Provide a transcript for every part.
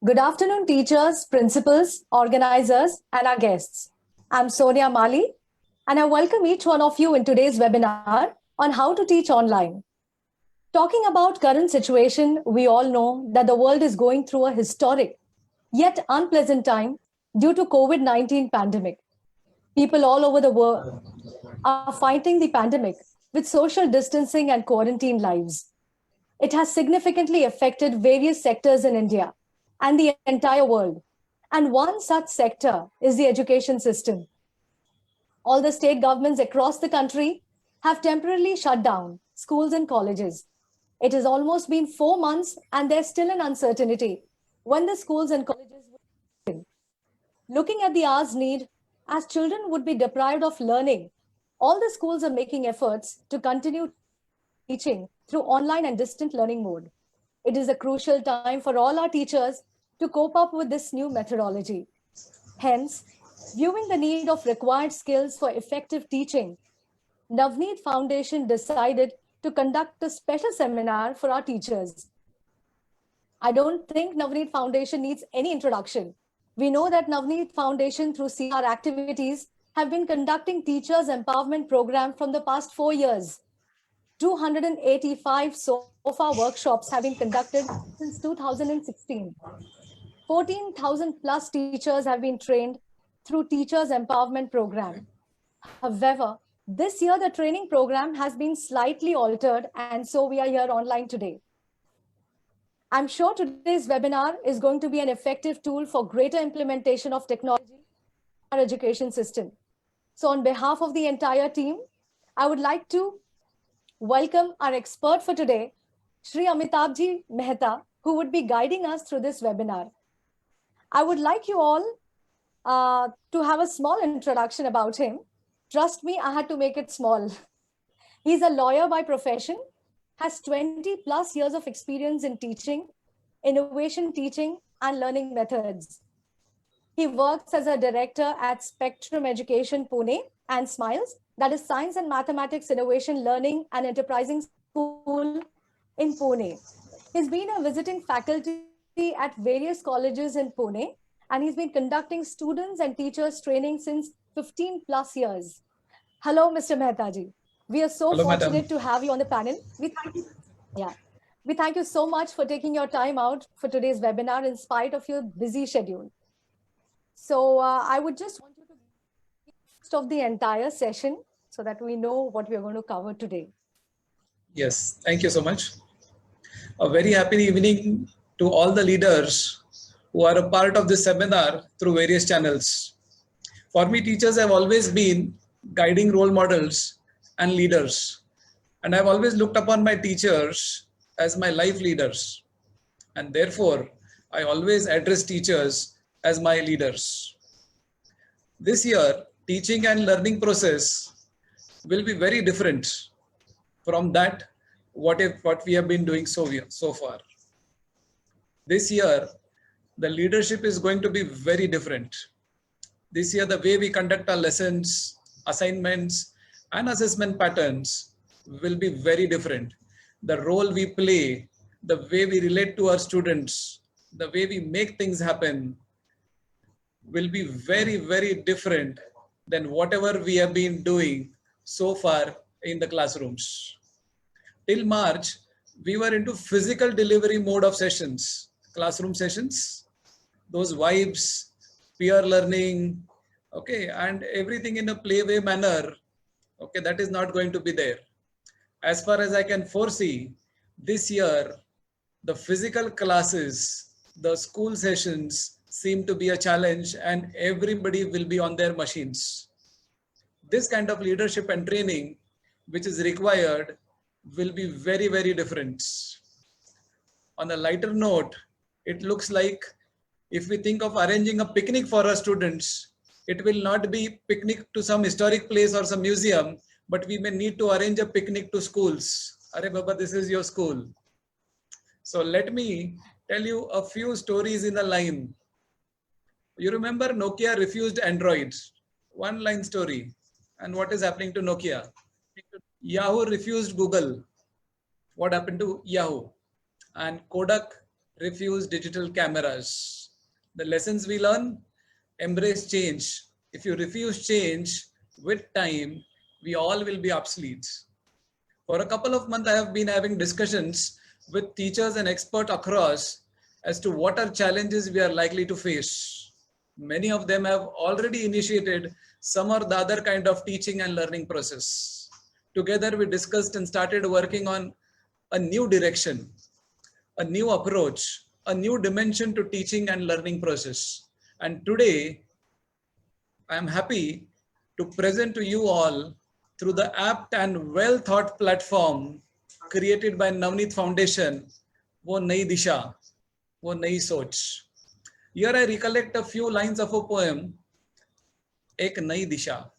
Good afternoon, teachers, principals, organizers, and our guests. I'm Sonia Mali, and I welcome each one of you in today's webinar on how to teach online. Talking about current situation, we all know that the world is going through a historic yet unpleasant time due to COVID-19 pandemic. People all over the world are fighting the pandemic with social distancing and quarantine lives. It has significantly affected various sectors in India and the entire world. And one such sector is the education system. All the state governments across the country have temporarily shut down schools and colleges. It has almost been 4 months and there's still an uncertainty when the schools and colleges will begin. Looking at the hour's need, as children would be deprived of learning, all the schools are making efforts to continue teaching through online and distant learning mode. It is a crucial time for all our teachers to cope up with this new methodology. Hence, viewing the need of required skills for effective teaching, Navneet Foundation decided to conduct a special seminar for our teachers. I don't think Navneet Foundation needs any introduction. We know that Navneet Foundation through CR activities have been conducting teachers empowerment program from the past 4 years. 285 so far workshops have been conducted since 2016. 14,000 plus teachers have been trained through Teachers Empowerment Program. However, this year the training program has been slightly altered, and so we are here online today. I'm sure today's webinar is going to be an effective tool for greater implementation of technology in our education system. So on behalf of the entire team, I would like to welcome our expert for today, Shri Amitabhji Mehta, who would be guiding us through this webinar. I would like you all to have a small introduction about him. Trust me, I had to make it small. He's a lawyer by profession, has 20 plus years of experience in teaching, innovation teaching, and learning methods. He works as a director at Spectrum Education Pune and Smiles, that is Science and Mathematics Innovation Learning and Enterprising School in Pune. He's been a visiting faculty at various colleges in Pune, and he's been conducting students and teachers training since 15 plus years. Hello, Mr. Mehta ji. We are so fortunate to have you on the panel. We thank you so much for taking your time out for today's webinar in spite of your busy schedule. So I would just want you to give of the entire session so that we know what we are going to cover today. Yes, thank you so much. A very happy evening to all the leaders who are a part of this seminar through various channels. For me, teachers have always been guiding role models and leaders. And I've always looked upon my teachers as my life leaders. And therefore, I always address teachers as my leaders. This year, teaching and learning process will be very different from that what we have been doing so far. This year, the leadership is going to be very different. This year, the way we conduct our lessons, assignments, and assessment patterns will be very different. The role we play, the way we relate to our students, the way we make things happen will be very, very different than whatever we have been doing so far in the classrooms. Till March, we were into physical delivery mode of sessions, classroom sessions, those vibes, peer learning, okay, and everything in a playway manner, okay, that is not going to be there. As far as I can foresee, this year, the physical classes, the school sessions seem to be a challenge and everybody will be on their machines. This kind of leadership and training, which is required, will be very, very different. On a lighter note, it looks like if we think of arranging a picnic for our students, it will not be picnic to some historic place or some museum, but we may need to arrange a picnic to schools. Arey Baba, this is your school. So let me tell you a few stories in a line. You remember Nokia refused Android. One line story. And what is happening to Nokia? Yahoo refused Google. What happened to Yahoo? And Kodak refuse digital cameras. The lessons we learn, embrace change. If you refuse change with time, we all will be obsolete. For a couple of months, I have been having discussions with teachers and experts across as to what are challenges we are likely to face. Many of them have already initiated some or the other kind of teaching and learning process. Together, we discussed and started working on a new direction, a new approach, a new dimension to teaching and learning process. And today, I am happy to present to you all through the apt and well thought platform created by Navneet Foundation, वो नई दिशा, वो नई सोच. Here I recollect a few lines of a poem, एक नई दिशा.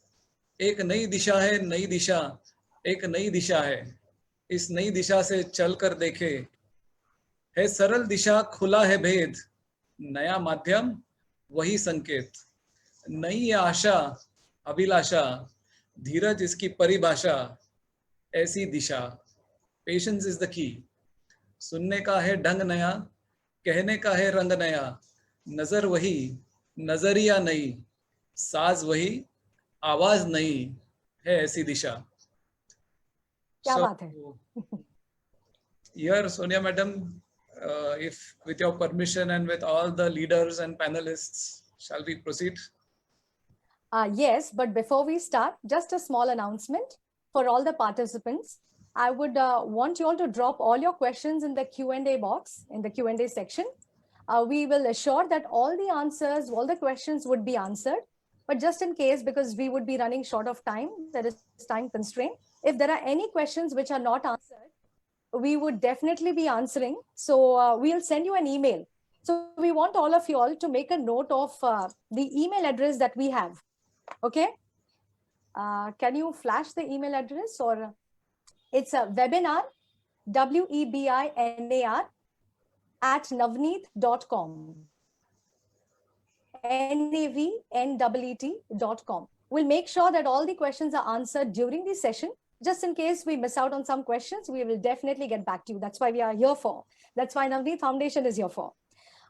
एक नई दिशा है, नई दिशा, एक नई दिशा है. इस नई दिशा से चलकर देखे, है सरल दिशा, खुला है भेद, नया माध्यम, वही संकेत. नई आशा, अभिलाषा, धीरज इसकी परिभाषा, ऐसी दिशा. Patience is the key. सुनने का है ढंग नया, कहने का है रंग नया, नजर वही, नजरिया नई, साज वही, आवाज नई, है ऐसी दिशा. क्या बात है. Here, Sonia Madam, if with your permission and with all the leaders and panelists, shall we proceed? Yes, but before we start, just a small announcement for all the participants. I would want you all to drop all your questions in the Q&A box, in the Q&A section. We will assure that all the answers, all the questions would be answered. But just in case, because we would be running short of time, there is time constraint. If there are any questions which are not answered, we would definitely be answering. So we'll send you an email. So we want all of you all to make a note of the email address that we have. Okay. Can you flash the email address? Or it's a webinar, WEBINAR @navneet.com. NAVNEET.com. We'll make sure that all the questions are answered during the session. Just in case we miss out on some questions, we will definitely get back to you. That's why we are here for. That's why Navneet Foundation is here for.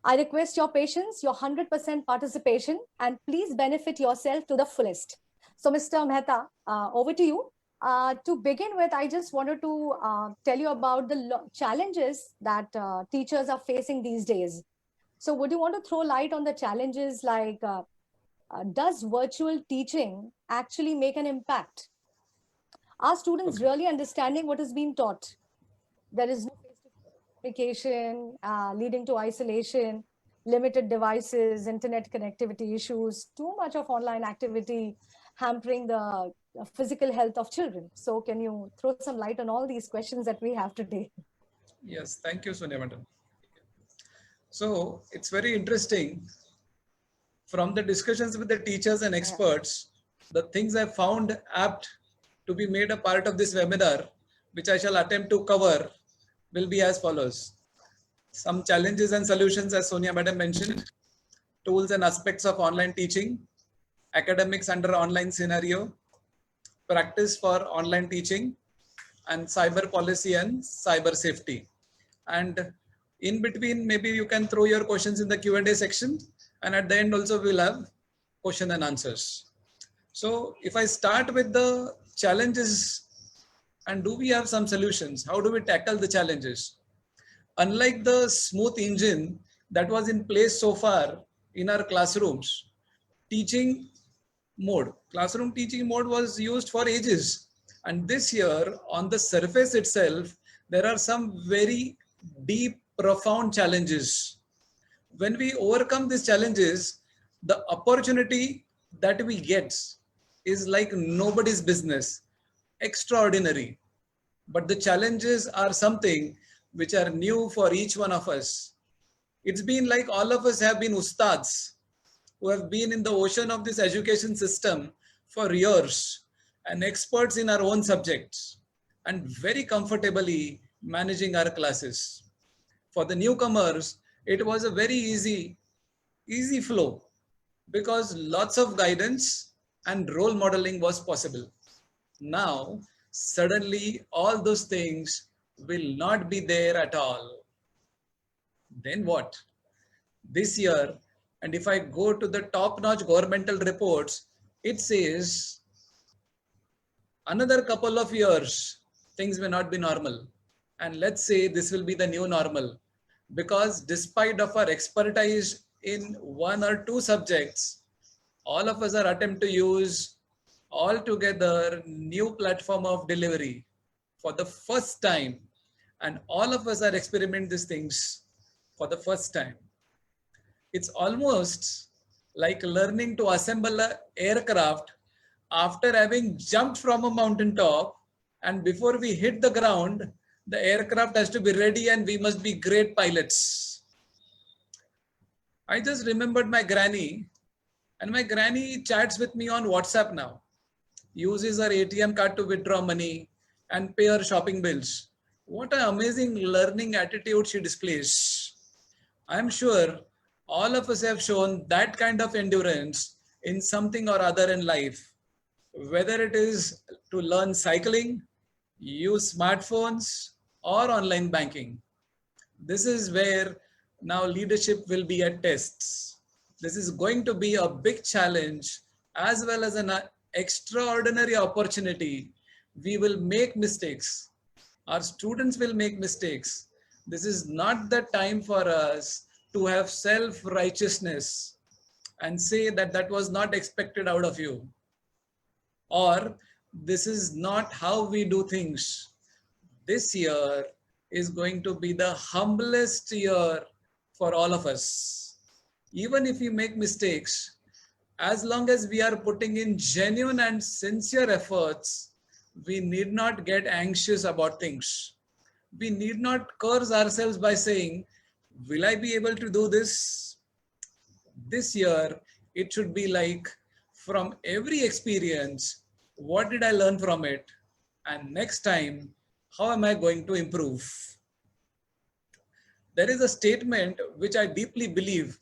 I request your patience, your 100% participation, and please benefit yourself to the fullest. So Mr. Mehta, over to you. To begin with, I just wanted to tell you about the challenges that teachers are facing these days. So would you want to throw light on the challenges like, does virtual teaching actually make an impact? Are students really understanding what is being taught? There is no face-to-face communication, leading to isolation, limited devices, internet connectivity issues, too much of online activity, hampering the physical health of children. So can you throw some light on all these questions that we have today? Yes, thank you, Sonia Madam. So it's very interesting. From the discussions with the teachers and experts, the things I found apt to be made a part of this webinar, which I shall attempt to cover, will be as follows. Some challenges and solutions, as Sonia Madam mentioned, tools and aspects of online teaching, academics under online scenario, practice for online teaching, and cyber policy and cyber safety. And in between, maybe you can throw your questions in the Q&A section, and at the end also we'll have question and answers. So if I start with the challenges, and do we have some solutions? How do we tackle the challenges? Unlike the smooth engine that was in place so far in our classrooms, classroom teaching mode was used for ages. And this year, on the surface itself, there are some very deep, profound challenges. When we overcome these challenges, the opportunity that we get is like nobody's business, extraordinary. But the challenges are something which are new for each one of us. It's been like all of us have been ustads who have been in the ocean of this education system for years and experts in our own subjects and very comfortably managing our classes. For the newcomers, it was a very easy flow because lots of guidance and role modeling was possible. Now, suddenly all those things will not be there at all. Then what? This year, and if I go to the top-notch governmental reports, it says another couple of years, things may not be normal. And let's say this will be the new normal. Because despite of our expertise in one or two subjects, all of us are attempt to use altogether new platform of delivery for the first time. And all of us are experimenting these things for the first time. It's almost like learning to assemble an aircraft after having jumped from a mountaintop, and before we hit the ground, the aircraft has to be ready and we must be great pilots. I just remembered my granny, and my granny chats with me on WhatsApp now, uses her ATM card to withdraw money and pay her shopping bills. What an amazing learning attitude she displays. I'm sure all of us have shown that kind of endurance in something or other in life, whether it is to learn cycling, use smartphones, or online banking. This is where now leadership will be at tests. This is going to be a big challenge as well as an extraordinary opportunity. We will make mistakes. Our students will make mistakes. This is not the time for us to have self-righteousness and say that that was not expected out of you, or this is not how we do things. This year is going to be the humblest year for all of us. Even if we make mistakes, as long as we are putting in genuine and sincere efforts, we need not get anxious about things. We need not curse ourselves by saying, will I be able to do this? This year, it should be like, from every experience, what did I learn from it? And next time, how am I going to improve? There is a statement which I deeply believe,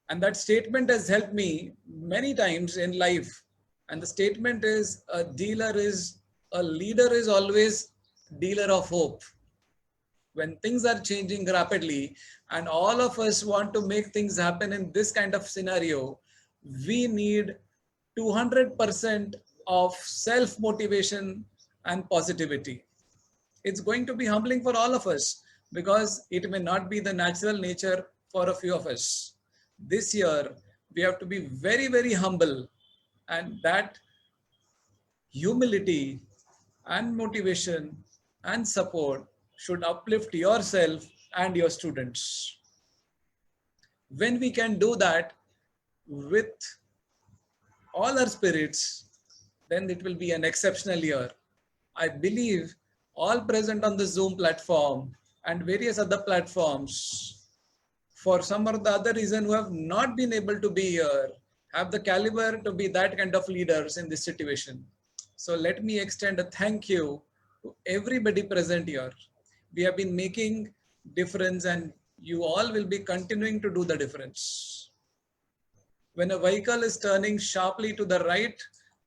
and that statement has helped me many times in life. And the statement is, a leader is always dealer of hope. When things are changing rapidly and all of us want to make things happen in this kind of scenario, we need 200% of self-motivation and positivity. It's going to be humbling for all of us because it may not be the natural nature for a few of us. This year, we have to be very, very humble, and that humility and motivation and support should uplift yourself and your students. When we can do that with all our spirits, then it will be an exceptional year. I believe all present on the Zoom platform and various other platforms, for some or the other reason who have not been able to be here, have the caliber to be that kind of leaders in this situation. So let me extend a thank you to everybody present here. We have been making difference, and you all will be continuing to do the difference. When a vehicle is turning sharply to the right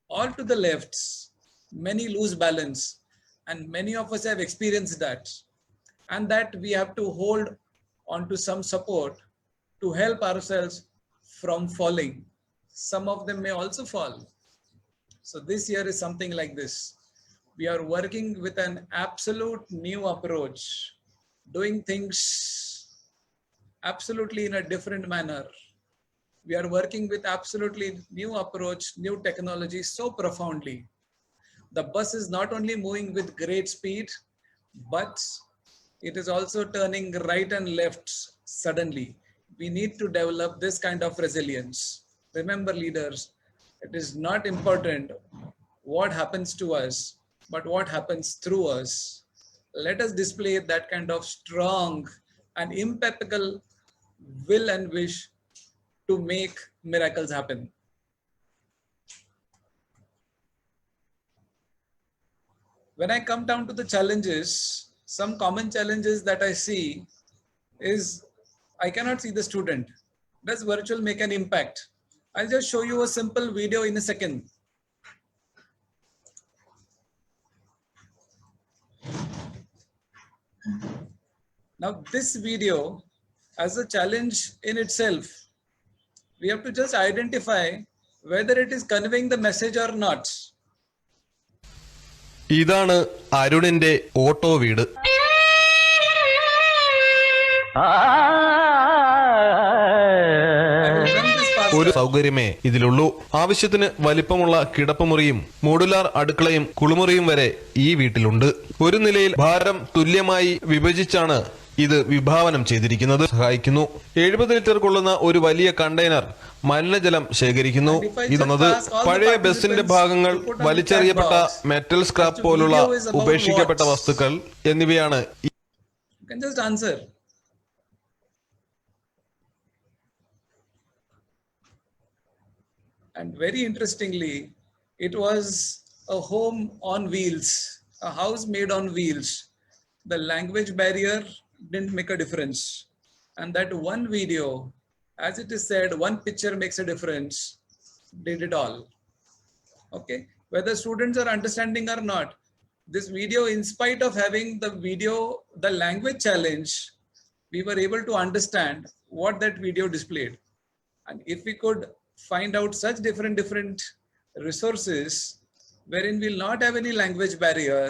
or to the left, many lose balance, and many of us have experienced that. And that we have to hold on to some support to help ourselves from falling. Some of them may also fall. So this year is something like this. We are working with an absolute new approach, doing things absolutely in a different manner. We are working with absolutely new approach, new technology so profoundly. The bus is not only moving with great speed, but it is also turning right and left suddenly. We need to develop this kind of resilience. Remember, leaders, it is not important what happens to us, but what happens through us. Let us display that kind of strong and impeccable will and wish to make miracles happen. When I come down to the challenges, some common challenges that I see is I cannot see the student. Does virtual make an impact? I'll just show you a simple video in a second. Now this video as a challenge in itself. We have to just identify whether it is conveying the message or not. ഇതാണ് അരുണിന്റെ auto വീട്. ഒരു സൗകര്യമേ ഇതിലുള്ളൂ. ആവശ്യത്തിന് വലിപ്പമുള്ള കിടപ്പുമുറിയും modular അടുക്കളയും കുളിമുറിയും വരെ ഈ വീട്ടിലുണ്ട്. ഒരു നിലയിൽ ഭാരം തുല്യമായി വിഭജിച്ചാണ് ഇത് വിഭാവനം ചെയ്തിരിക്കുന്നത്. സഹായിക്കുന്നു. 70 ലിറ്റർ കൊള്ളുന്ന ഒരു വലിയ കണ്ടെയ്നർ മലിനജലം ശേഖരിക്കുന്നു. ഇതെന്നത് പഴയ ബസിന്റെ ഭാഗങ്ങൾ, വലിച്ചെറിയപ്പെട്ട മെറ്റൽ സ്ക്രാപ്പ് പോലുള്ള ഉപേക്ഷിക്കപ്പെട്ട വസ്തുക്കൾ എന്നിവയാണ്. And very interestingly, it was a home on wheels, a house made on wheels. The language barrier didn't make a difference. And that one video, as it is said, one picture makes a difference, did it all. Okay, whether students are understanding or not, this video, in spite of having the video, the language challenge, we were able to understand what that video displayed. And if we could find out such different resources wherein we'll not have any language barrier,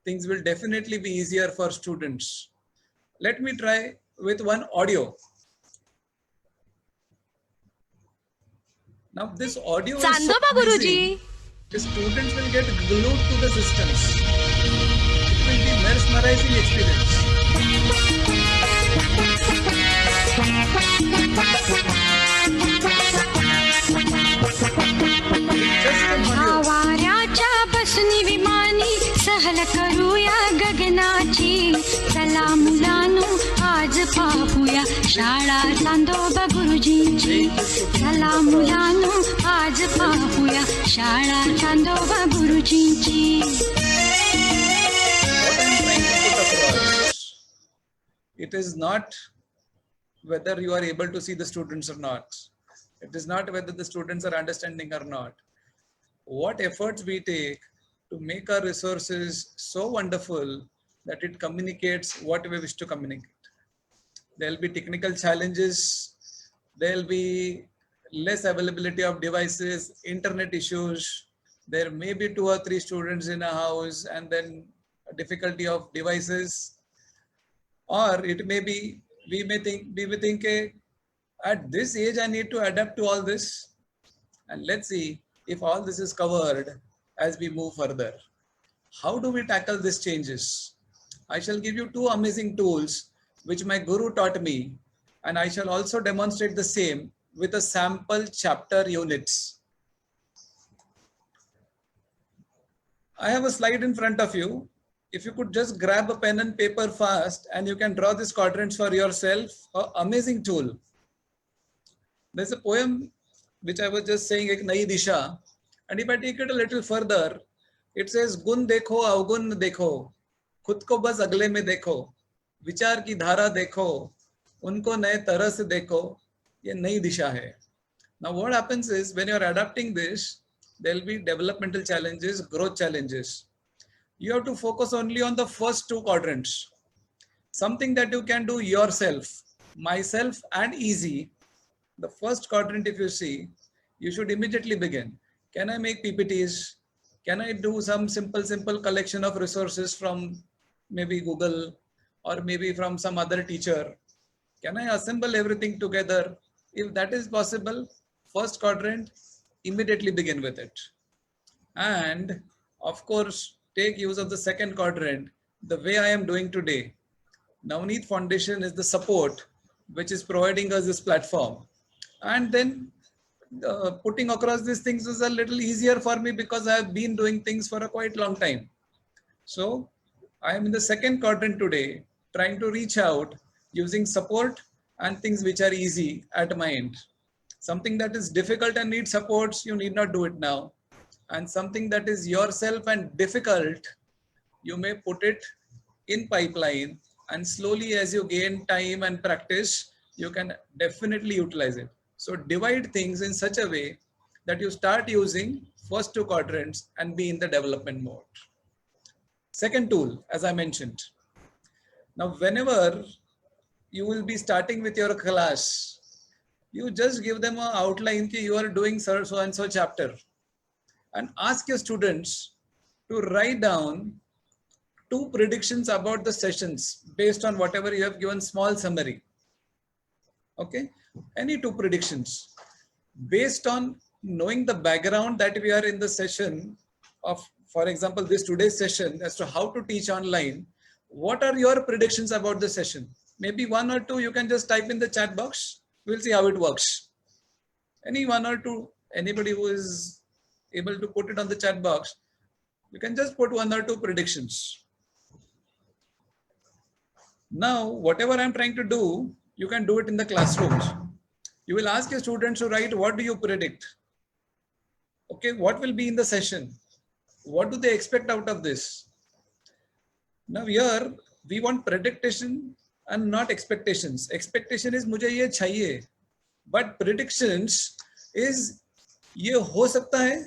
things will definitely be easier for students. Let me try with one audio. Now this audio is so easy. The students will get glued to the systems. It will be mesmerizing experience. आवाराच्या बसनी विमानी सहल करूया गगनाची. चला मुलांनो आज पाहूया शाळा चांदोबा गुरुजींची. चला मुलांनो आज पाहूया शाळा Chandoba गुरुजींची. It is not whether you are able to see the students or not. It is not whether the students are understanding or not. What efforts we take to make our resources so wonderful that it communicates what we wish to communicate. There'll be technical challenges. There'll be less availability of devices, internet issues. There may be 2 or 3 students in a house and then a difficulty of devices. Or it may be, we may think, at this age, I need to adapt to all this. And let's see if all this is covered as we move further. How do we tackle these changes? I shall give you 2 amazing tools which my guru taught me, and I shall also demonstrate the same with a sample chapter units. I have a slide in front of you. If you could just grab a pen and paper fast and you can draw these quadrants for yourself, an amazing tool. There's a poem which I was just saying, Ek Nayi Disha, and if I take it a little further, it says, Gun dekho, avgun dekho, khud ko bas agle mein dekho, vichar ki dhara dekho, unko naye tarah se dekho, ye nayi disha hai. Now what happens is, when you're adapting this, there'll be developmental challenges, growth challenges. You have to focus only on the first 2 quadrants. Something that you can do yourself, myself and easy. The first quadrant, if you see, you should immediately begin. Can I make PPTs? Can I do some simple collection of resources from maybe Google or maybe from some other teacher? Can I assemble everything together? If that is possible, first quadrant, immediately begin with it. And of course, take use of the second quadrant the way I am doing today. Navneet Foundation is the support which is providing us this platform. And then putting across these things is a little easier for me because I have been doing things for a quite long time. So I am in the second quadrant today, trying to reach out using support and things which are easy at my end. Something that is difficult and needs supports, you need not do it now. And something that is yourself and difficult, you may put it in pipeline, and slowly as you gain time and practice, you can definitely utilize it. So divide things in such a way that you start using first 2 quadrants and be in the development mode. Second tool, as I mentioned. Now, whenever you will be starting with your class. You just give them an outline that you are doing so and so chapter, and ask your students to write down 2 predictions about the sessions based on whatever you have given small summary. Okay, any 2 predictions based on knowing the background that we are in the session of, for example, this today's session as to how to teach online. What are your predictions about the session? Maybe 1 or 2 you can just type in the chat box. We'll see how it works. Any 1 or 2, anybody who is able to put it on the chat box, you can just put 1 or 2 predictions. Now, whatever I'm trying to do, you can do it in the classrooms. You will ask your students to write, what do you predict? Okay, what will be in the session? What do they expect out of this? Now here, we want prediction and not expectations. Expectation is mujhe ye chahiye, but predictions is ye ho sakta hai.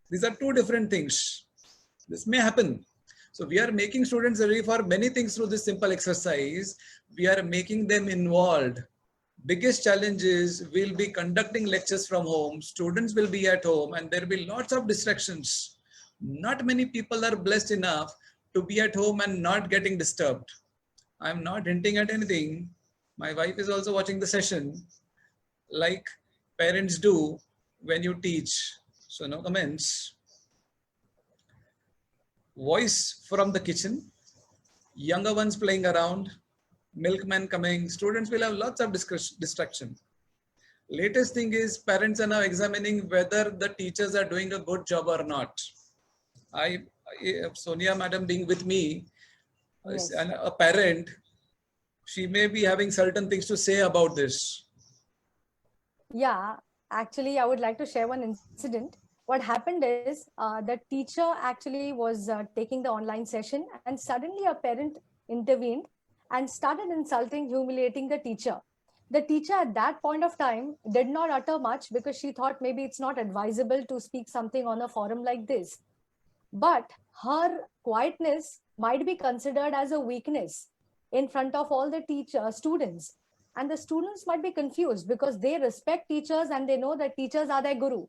These are 2 different things. This may happen. So we are making students ready for many things through this simple exercise. We are making them involved. Biggest challenge is we'll be conducting lectures from home. Students will be at home and there will be lots of distractions. Not many people are blessed enough to be at home and not getting disturbed. I'm not hinting at anything. My wife is also watching the session like parents do when you teach. So no comments. Voice from the kitchen, younger ones playing around, milkman coming, students will have lots of distraction. Latest thing is parents are now examining whether the teachers are doing a good job or not. Sonia madam being with me, yes, and a parent, she may be having certain things to say about this. Yeah, actually, I would like to share one incident. What happened is the teacher actually was taking the online session and suddenly a parent intervened and started insulting, humiliating the teacher. The teacher at that point of time did not utter much because she thought maybe it's not advisable to speak something on a forum like this. But her quietness might be considered as a weakness in front of all the students. And the students might be confused because they respect teachers and they know that teachers are their guru.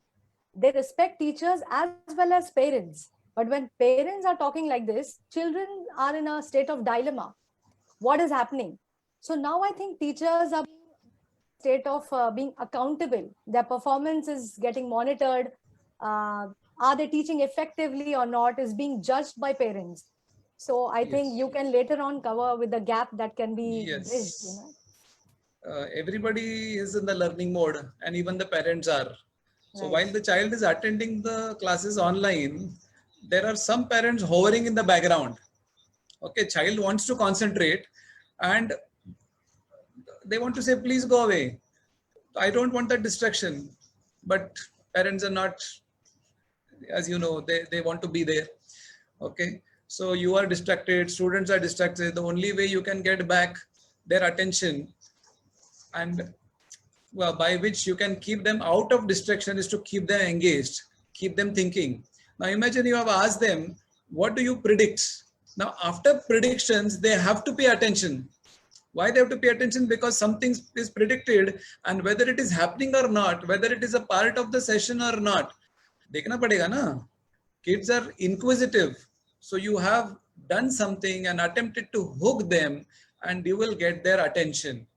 They respect teachers as well as parents. But when parents are talking like this, children are in a state of dilemma. What is happening? So now I think teachers are in a state of being accountable. Their performance is getting monitored. Are they teaching effectively or not is being judged by parents. So I think you can later on cover with the gap that can be bridged. You know? Everybody is in the learning mode and even the parents are. So Right. while the child is attending the classes online, there are some parents hovering in the background. Okay, child wants to concentrate and they want to say, please go away. I don't want that distraction. But parents are not, as you know, they want to be there. Okay, so you are distracted, students are distracted. The only way you can get back their attention and well, by which you can keep them out of distraction is to keep them engaged, keep them thinking. Now imagine you have asked them, what do you predict? Now after predictions, they have to pay attention. Why they have to pay attention? Because something is predicted and whether it is happening or not, whether it is a part of the session or not, dekhna padega na. Kids are inquisitive. So you have done something and attempted to hook them and you will get their attention.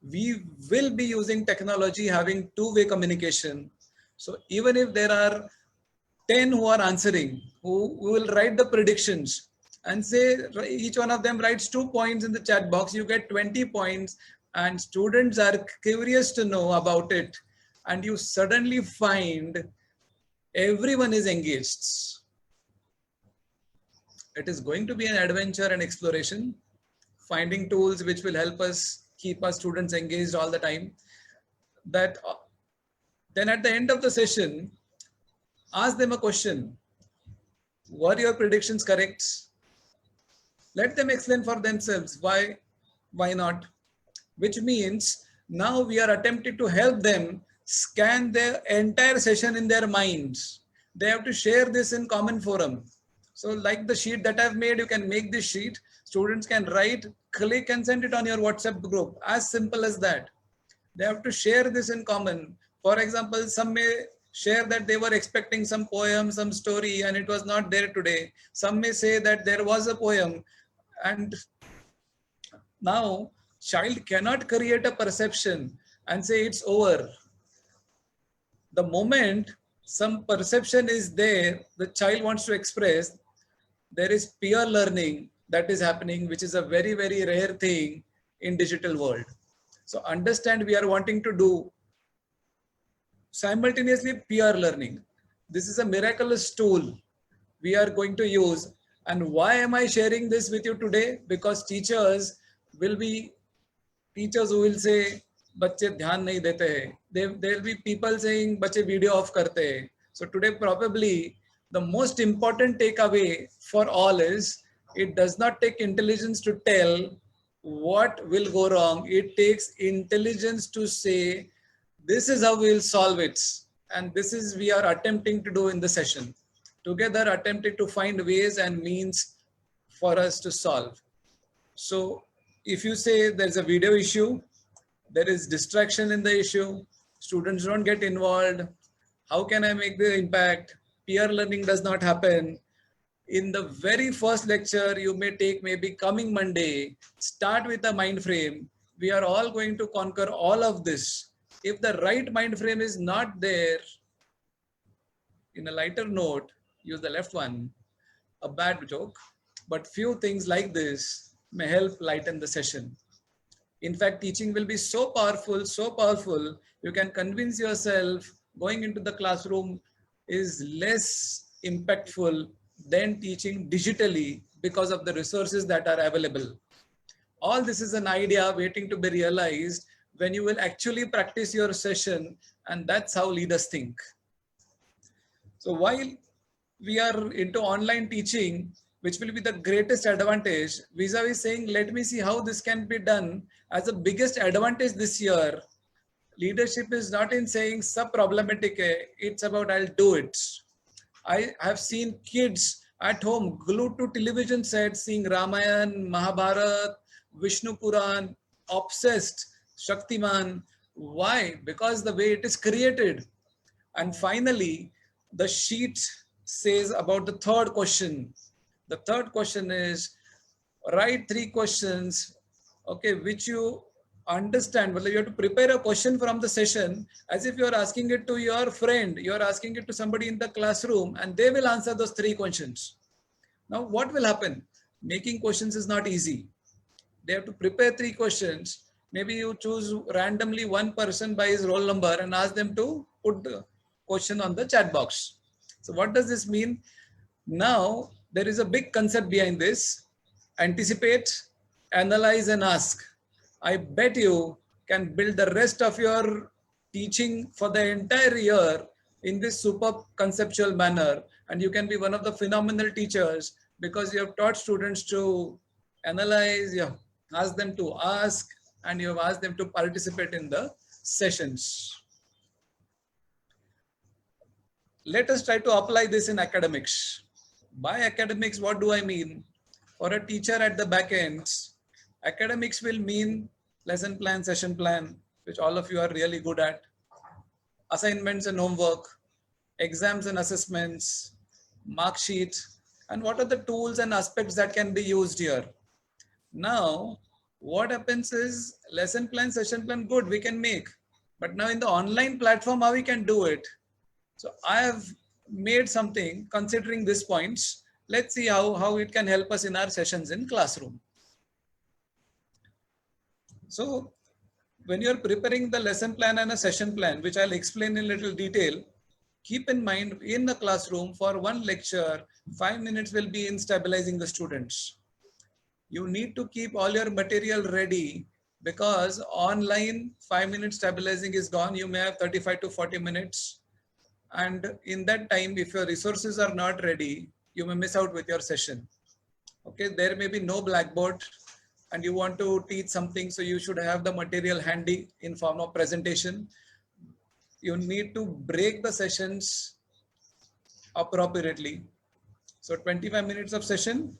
We will be using technology, having two-way communication. So even if there are 10 who are answering, who will write the predictions and say each one of them writes 2 points in the chat box, you get 20 points and students are curious to know about it. And you suddenly find everyone is engaged. It is going to be an adventure and exploration, finding tools which will help us keep our students engaged all the time. That then at the end of the session, ask them a question. Were your predictions correct? Let them explain for themselves why not, which means now we are attempting to help them scan their entire session in their minds. They have to share this in common forum. So like the sheet that I've made, you can make this sheet. Students can write click and send it on your WhatsApp group. As simple as that. They have to share this in common. For example, some may share that they were expecting some poem, some story, and it was not there today. Some may say that there was a poem, and now child cannot create a perception and say it's over. The moment some perception is there, the child wants to express, there is peer learning that is happening, which is a very, very rare thing in digital world. So understand, we are wanting to do simultaneously peer learning. This is a miraculous tool we are going to use. And why am I sharing this with you today? Because teachers will be teachers who will say, बच्चे ध्यान नहीं देते हैं. There will be people saying, बच्चे video off करते हैं. So today probably the most important takeaway for all is, it does not take intelligence to tell what will go wrong. It takes intelligence to say, this is how we'll solve it. And this is we are attempting to do in the session. Together attempting to find ways and means for us to solve. So if you say there's a video issue, there is distraction in the issue, students don't get involved, how can I make the impact? Peer learning does not happen. In the very first lecture, you may take maybe coming Monday, start with a mind frame. We are all going to conquer all of this. If the right mind frame is not there, in a lighter note, use the left one, a bad joke, but few things like this may help lighten the session. In fact, teaching will be so powerful, you can convince yourself going into the classroom is less impactful than teaching digitally because of the resources that are available. All this is an idea waiting to be realized when you will actually practice your session, and that's how leaders think. So while we are into online teaching, which will be the greatest advantage, vis-a-vis saying, let me see how this can be done as the biggest advantage this year. Leadership is not in saying sab problematic hai, it's about I'll do it. I have seen kids at home glued to television sets seeing Ramayan, Mahabharat, Vishnu Puran, obsessed, Shaktiman. Why? Because the way it is created. And finally, the sheet says about the third question. The third question is, write 3 questions, okay, which you understand. Well, you have to prepare a question from the session as if you're asking it to your friend, you're asking it to somebody in the classroom, and they will answer those 3 questions. Now, what will happen? Making questions is not easy. They have to prepare 3 questions. Maybe you choose randomly one person by his roll number and ask them to put the question on the chat box. So what does this mean? Now, there is a big concept behind this. Anticipate, analyze, and ask. I bet you can build the rest of your teaching for the entire year in this superb conceptual manner. And you can be one of the phenomenal teachers because you have taught students to analyze, you have asked them to ask, and you have asked them to participate in the sessions. Let us try to apply this in academics. By academics, what do I mean? For a teacher at the back end, academics will mean lesson plan, session plan, which all of you are really good at, assignments and homework, exams and assessments, mark sheet, and what are the tools and aspects that can be used here. Now, what happens is lesson plan, session plan, good, we can make. But now in the online platform, how we can do it? So I have made something considering these points. Let's see how it can help us in our sessions in classroom. So when you're preparing the lesson plan and a session plan, which I'll explain in little detail, keep in mind in the classroom for one lecture, 5 minutes will be in stabilizing the students. You need to keep all your material ready because online 5 minutes stabilizing is gone. You may have 35 to 40 minutes. And in that time, if your resources are not ready, you may miss out with your session. Okay, there may be no blackboard and you want to teach something, so you should have the material handy in form of presentation. You need to break the sessions appropriately. So 25 minutes of session,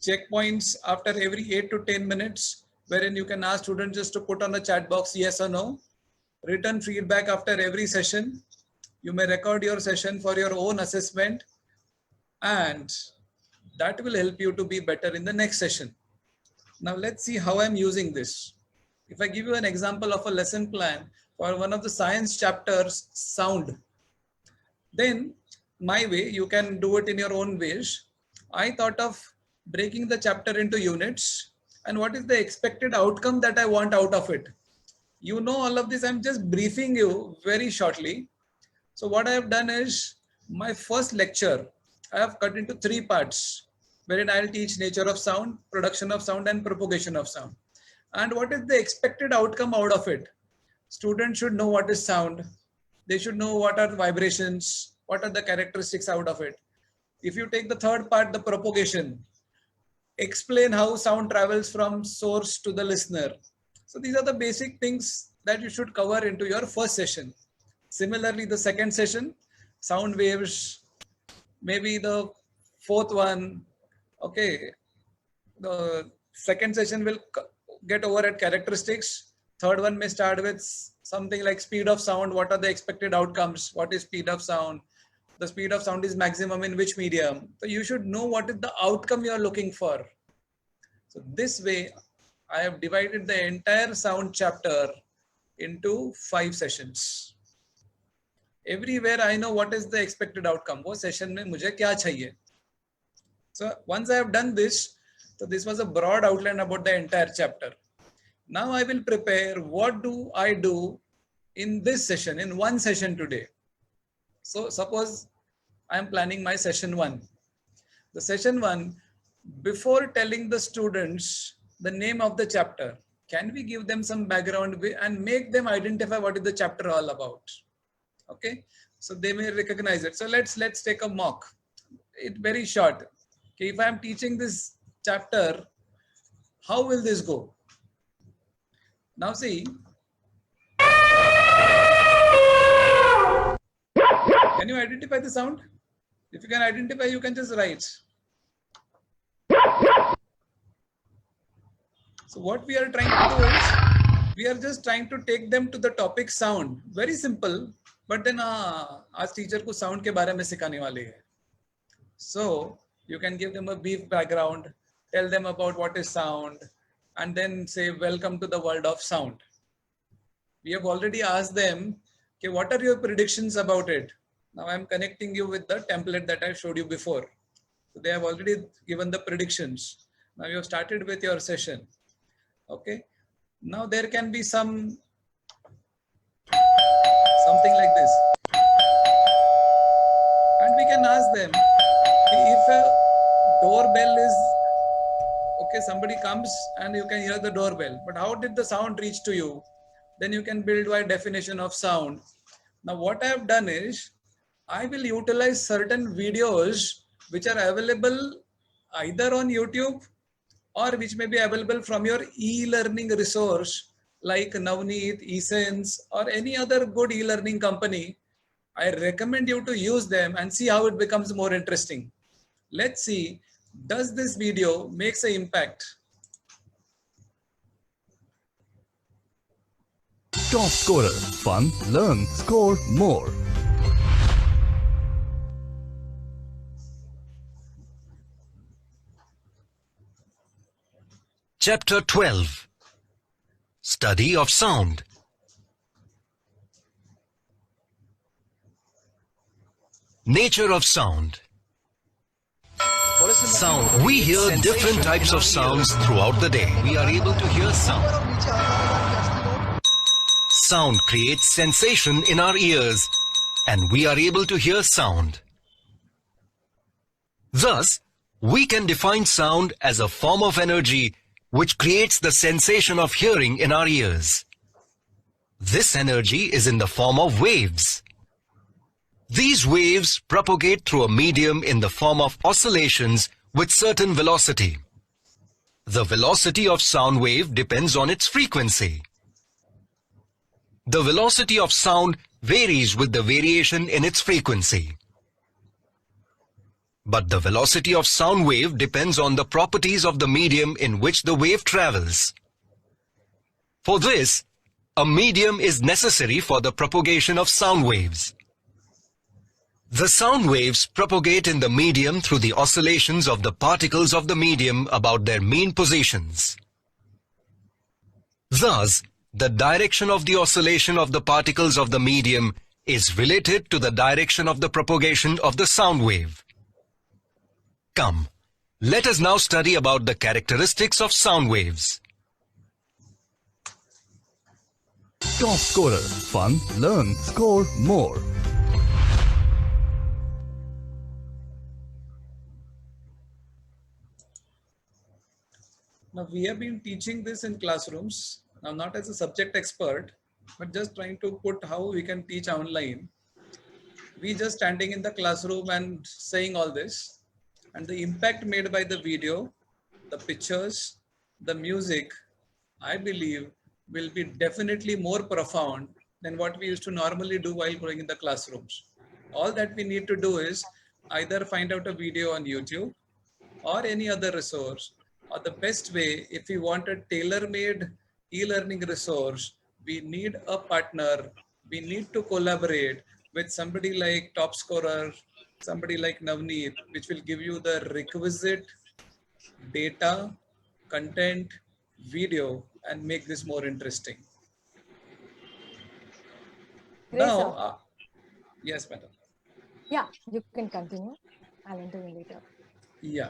checkpoints after every 8 to 10 minutes, wherein you can ask students just to put on the chat box yes or no. Written feedback after every session. You may record your session for your own assessment, and that will help you to be better in the next session. Now let's see how I'm using this. If I give you an example of a lesson plan for one of the science chapters, sound, then my way, you can do it in your own ways. I thought of breaking the chapter into units and what is the expected outcome that I want out of it. You know all of this, I'm just briefing you very shortly. So what I have done is my first lecture, I have cut into 3 parts, wherein I'll teach nature of sound, production of sound, and propagation of sound. And what is the expected outcome out of it? Students should know what is sound. They should know what are vibrations, what are the characteristics out of it. If you take the third part, the propagation, explain how sound travels from source to the listener. So these are the basic things that you should cover into your first session. Similarly, the second session, sound waves, maybe the fourth one. Okay, the second session will get over at characteristics. Third one may start with something like speed of sound. What are the expected outcomes? What is speed of sound? The speed of sound is maximum in which medium? So you should know what is the outcome you are looking for. So this way, I have divided the entire sound chapter into 5 sessions. Everywhere I know what is the expected outcome. वो session में मुझे क्या चाहिए? So once I have done this, so this was a broad outline about the entire chapter. Now I will prepare what do I do in this session, in one session today. So suppose I am planning my session 1. The session 1, before telling the students the name of the chapter, can we give them some background and make them identify what is the chapter all about? Okay, so they may recognize it. So let's take a mock. It's very short. Okay, if I am teaching this chapter, how will this go? Now see, can you identify the sound? If you can identify, you can just write. So what we are trying to do is, we are just trying to take them to the topic sound. Very simple, but then आज teacher को sound के बारे में सिखाने वाली है. So you can give them a brief background, tell them about what is sound, and then say, welcome to the world of sound. We have already asked them, okay, what are your predictions about it? Now I'm connecting you with the template that I showed you before. So they have already given the predictions. Now you have started with your session. Okay. Now there can be something like this. And we can ask them, if a doorbell is, okay, somebody comes and you can hear the doorbell, but how did the sound reach to you? Then you can build a definition of sound. Now what I have done is, I will utilize certain videos which are available either on YouTube or which may be available from your e-learning resource like Navneet, eSense, or any other good e-learning company. I recommend you to use them and see how it becomes more interesting. Let's see, does this video makes an impact? Top Scorer. Fun, learn, score more. Chapter 12. Study of Sound. Nature of sound. Sound. We hear different types of sounds throughout the day. We are able to hear sound. Sound creates sensation in our ears, and we are able to hear sound. Thus, we can define sound as a form of energy which creates the sensation of hearing in our ears. This energy is in the form of waves. These waves propagate through a medium in the form of oscillations with certain velocity. The velocity of sound wave depends on its frequency. The velocity of sound varies with the variation in its frequency. But the velocity of sound wave depends on the properties of the medium in which the wave travels. For this, a medium is necessary for the propagation of sound waves. The sound waves propagate in the medium through the oscillations of the particles of the medium about their mean positions. Thus, the direction of the oscillation of the particles of the medium is related to the direction of the propagation of the sound wave. Come, let us now study about the characteristics of sound waves. Top scorer. Fun, learn, score more. Now, we have been teaching this in classrooms, now not as a subject expert, but just trying to put how we can teach online. We just standing in the classroom and saying all this, and the impact made by the video, the pictures, the music, I believe will be definitely more profound than what we used to normally do while going in the classrooms. All that we need to do is either find out a video on YouTube or any other resource, or the best way, if we want a tailor-made e-learning resource, we need a partner. We need to collaborate with somebody like Top Scorer, somebody like Navneet, which will give you the requisite data, content, video, and make this more interesting. Great, Now, sir. yes, madam. Yeah, you can continue. I'll intervene later. Yeah.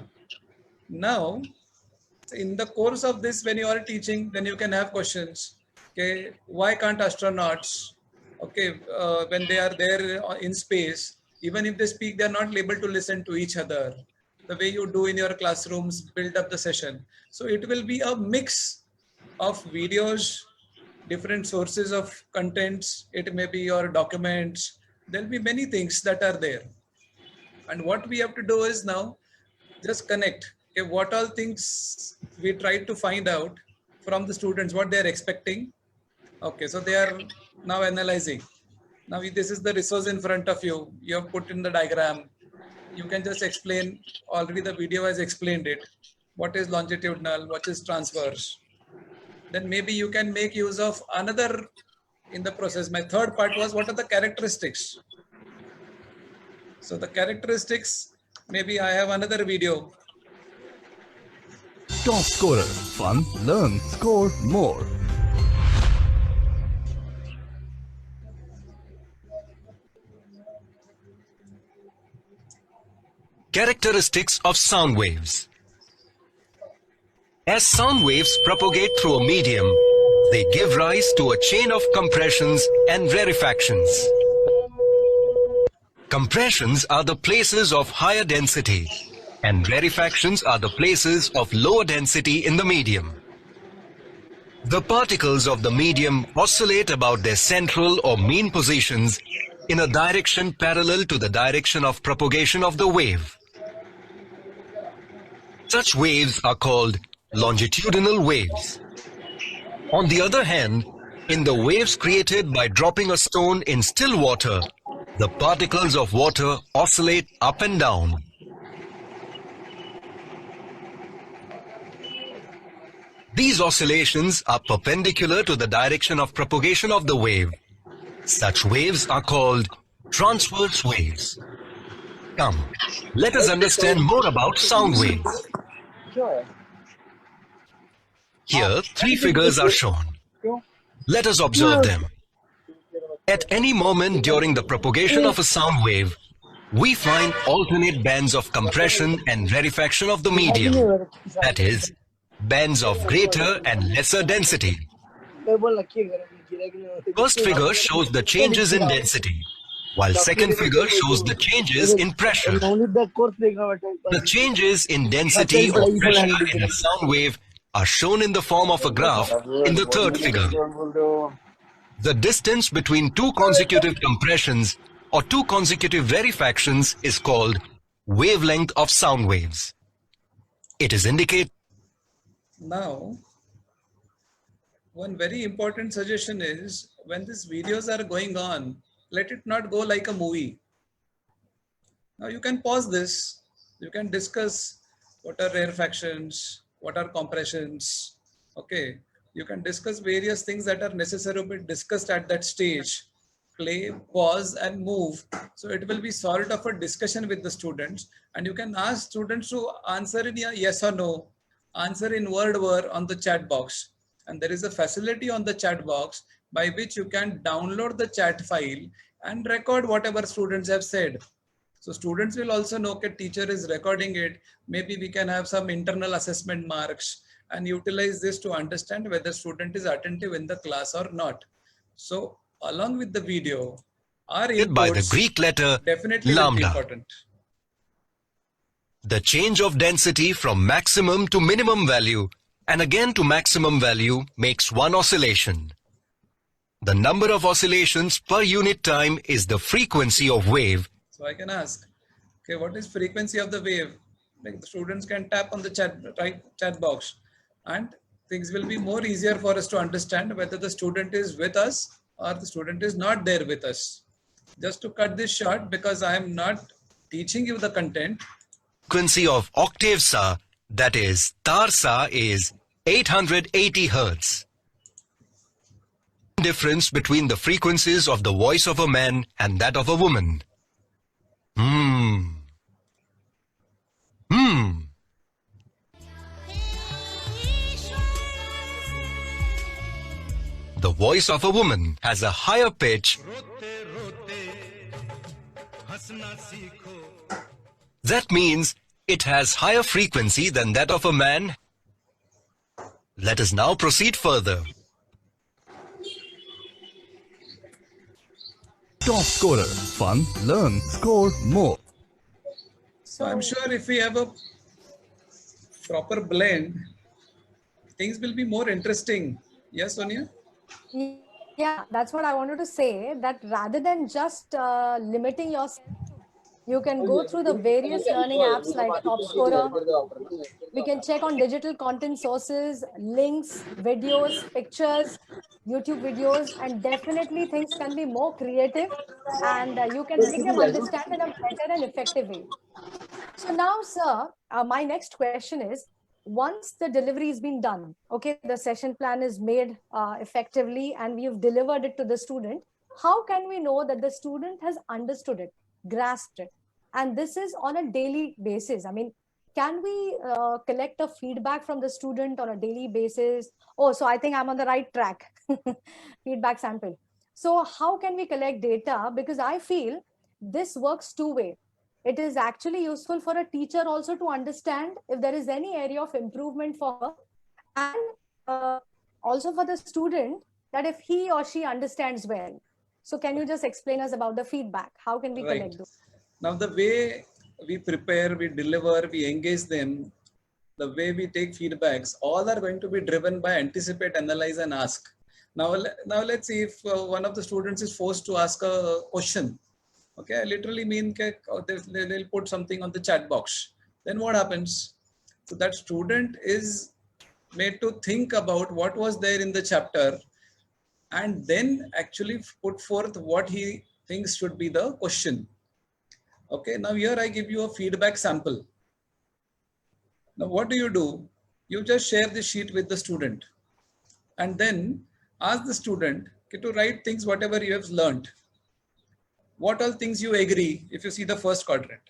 Now, in the course of this, when you are teaching, then you can have questions. Okay, why can't astronauts, okay, when they are there in space, even if they speak, they are not able to listen to each other. The way you do in your classrooms, build up the session. So it will be a mix of videos, different sources of contents. It may be your documents. There'll be many things that are there. And what we have to do is now just connect. Okay, what all things we try to find out from the students, what they're expecting. Okay, so they are now analyzing. Now this is the resource in front of you. You have put in the diagram. You can just explain, already the video has explained it. What is longitudinal, what is transverse. Then maybe you can make use of another in the process. My third part was, what are the characteristics? So the characteristics, maybe I have another video. Top scorer. Fun, learn, score more. Characteristics of sound waves. As sound waves propagate through a medium, they give rise to a chain of compressions and rarefactions. Compressions are the places of higher density, and rarefactions are the places of lower density in the medium. The particles of the medium oscillate about their central or mean positions in a direction parallel to the direction of propagation of the wave. Such waves are called longitudinal waves. On the other hand, in the waves created by dropping a stone in still water, the particles of water oscillate up and down. These oscillations are perpendicular to the direction of propagation of the wave. Such waves are called transverse waves. Come, let us understand more about sound waves. Here, three figures are shown. Let us observe them. At any moment during the propagation of a sound wave, we find alternate bands of compression and rarefaction of the medium. That is, bands of greater and lesser density. First figure shows the changes in density, while second figure shows the changes in pressure. The changes in density or pressure in a sound wave are shown in the form of a graph in the third figure. The distance between two consecutive compressions or two consecutive rarefactions is called wavelength of sound waves. It is indicated. Now, one very important suggestion is, when these videos are going on, let it not go like a movie. Now you can pause this You can discuss what are rarefactions, what are compressions. Okay, you can discuss various things that are necessary to be discussed at that stage. Play, pause, and move. So it will be sort of a discussion with the students, and you can ask students to answer in a yes or no, answer in word on the chat box. And there is a facility on the chat box by which you can download the chat file and record whatever students have said. So students will also know that teacher is recording it. Maybe we can have some internal assessment marks and utilize this to understand whether student is attentive in the class or not. So along with the video, our By the inputs Greek letter definitely will be lambda. important. The change of density from maximum to minimum value and again to maximum value makes one oscillation. The number of oscillations per unit time is the frequency of wave. So I can ask, okay, what is frequency of the wave? Like the students can tap on the chat box, and things will be more easier for us to understand whether the student is with us or the student is not there with us. Just to cut this short, because I am not teaching you the content. Frequency of octave sa, that is tar sa, is 880 Hertz. Difference between the frequencies of the voice of a man and that of a woman. The voice of a woman has a higher pitch. That means it has higher frequency than that of a man. Let us now proceed further. Top scorer. Fun, learn, score more. So I'm sure if we have a proper blend, things will be more interesting. Yes, Sonia? Yeah, that's what I wanted to say, that rather than just limiting yourself, you can go through the various learning apps like Top Scorer. We can check on digital content sources, links, videos, pictures, YouTube videos, and definitely things can be more creative, and you can make them understand in a better and effective way. So now, sir, my next question is, once the delivery has been done, okay, the session plan is made effectively and we've delivered it to the student, how can we know that the student has understood it, grasped it? And this is on a daily basis. I mean, can we collect a feedback from the student on a daily basis? Oh, so I think I'm on the right track. Feedback sample. So how can we collect data? Because I feel this works two-way. It is actually useful for a teacher also to understand if there is any area of improvement for her, and also for the student that if he or she understands well. So can you just explain us about the feedback? How can we collect those? Now, the way we prepare, we deliver, we engage them, the way we take feedbacks, all are going to be driven by anticipate, analyze, and ask. Now let's see if one of the students is forced to ask a question. Okay, I literally mean they'll put something on the chat box. Then what happens? So that student is made to think about what was there in the chapter and then actually put forth what he thinks should be the question. Okay, now here I give you a feedback sample. Now what do? You just share the sheet with the student and then ask the student to write things, whatever you have learned. What all things you agree if you see the first quadrant?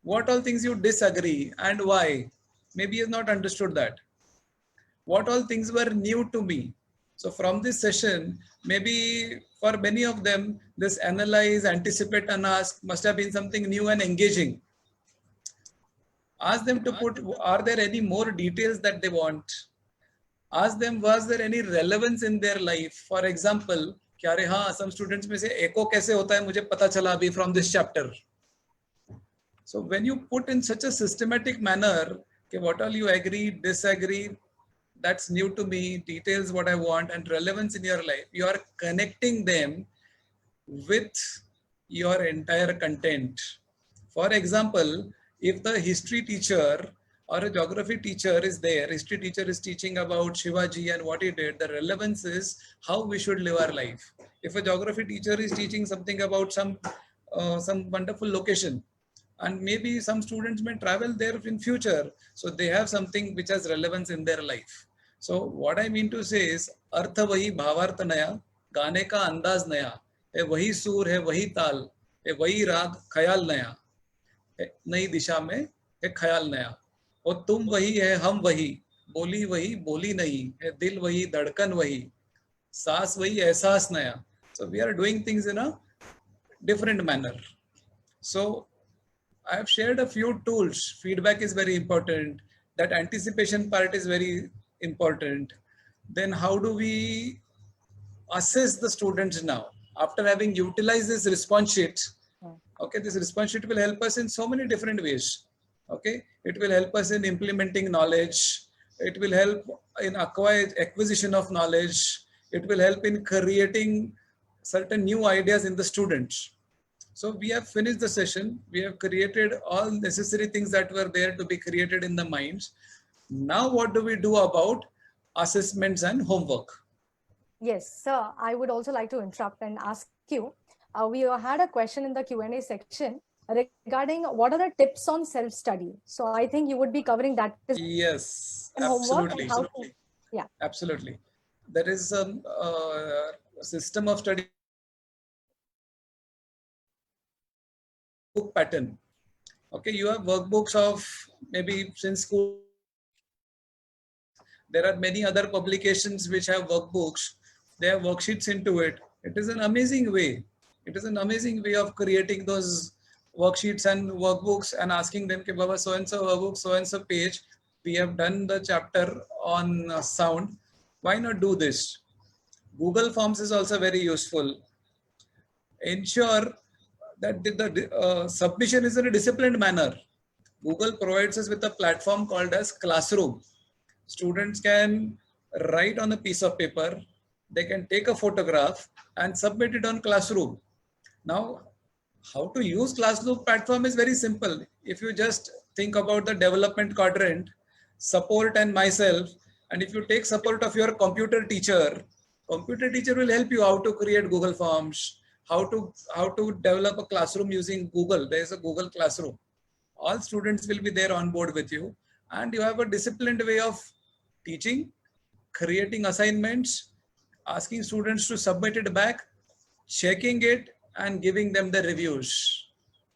What all things you disagree and why? Maybe you have not understood that. What all things were new to me? So from this session, maybe for many of them, this analyze, anticipate and ask must have been something new and engaging. Ask them to put, are there any more details that they want? Ask them, was there any relevance in their life? For example, some students may say, echo kaise hota hai, mujhe pata chala abhi from this chapter. So when you put in such a systematic manner, what all you agree, disagree, that's new to me, details what I want, and relevance in your life, you are connecting them with your entire content. For example, if the history teacher or a geography teacher is there, history teacher is teaching about Shivaji and what he did, the relevance is how we should live our life. If a geography teacher is teaching something about some wonderful location, and maybe some students may travel there in future, so they have something which has relevance in their life. So what I mean to say is, अर्थ वही भावार्थ नया, गाने का अंदाज नया है, वही सूर है, वही ताल है, वही राग, ख्याल नया है, नई दिशा में है ख्याल नया, और तुम वही है, हम वही, बोली वही, बोली नहीं है, दिल वही, धड़कन वही, सांस वही, एहसास नया. So we are doing things in a different manner. So I have shared a few tools. Feedback is very important. That anticipation part is very important. Then how do we assess the students now? After having utilized this response sheet, okay, this response sheet will help us in so many different ways. Okay, it will help us in implementing knowledge. It will help in acquisition of knowledge. It will help in creating certain new ideas in the students. So we have finished the session. We have created all necessary things that were there to be created in the minds. Now what do we do about assessments and homework? Yes, sir. I would also like to interrupt and ask you. We had a question in the Q&A section regarding what are the tips on self-study. So I think you would be covering that. Yes, And homework and absolutely. how to- yeah. Absolutely. There is a system of study book pattern. Okay, you have workbooks of maybe since school. There are many other publications which have workbooks. They have worksheets into it. It is an amazing way. It is an amazing way of creating those worksheets and workbooks and asking them, "Ke Baba, so and so workbook, so and so page. We have done the chapter on sound. Why not do this?" Google Forms is also very useful. Ensure that the submission is in a disciplined manner. Google provides us with a platform called as Classroom. Students can write on a piece of paper, they can take a photograph and submit it on Classroom. Now, how to use Classroom platform is very simple. If you just think about the development quadrant, support and myself, and if you take support of your computer teacher will help you how to create Google Forms, how to develop a classroom using Google. There is a Google Classroom. All students will be there on board with you, and you have a disciplined way of teaching, creating assignments, asking students to submit it back, checking it, and giving them the reviews.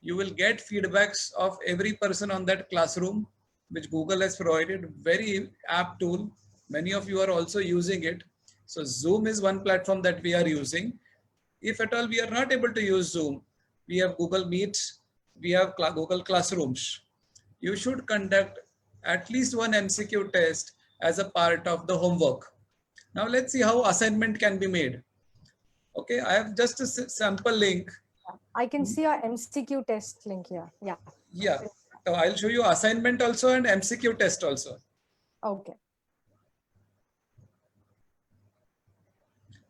You will get feedbacks of every person on that classroom, which Google has provided. Very apt tool. Many of you are also using it. So Zoom is one platform that we are using. If at all we are not able to use Zoom, we have Google Meets, we have Google Classrooms. You should conduct at least one MCQ test as a part of the homework. Now let's see how assignment can be made. Okay, I have just a sample link. I can see our MCQ test link here. Yeah. Yeah, so I'll show you assignment also and MCQ test also. Okay.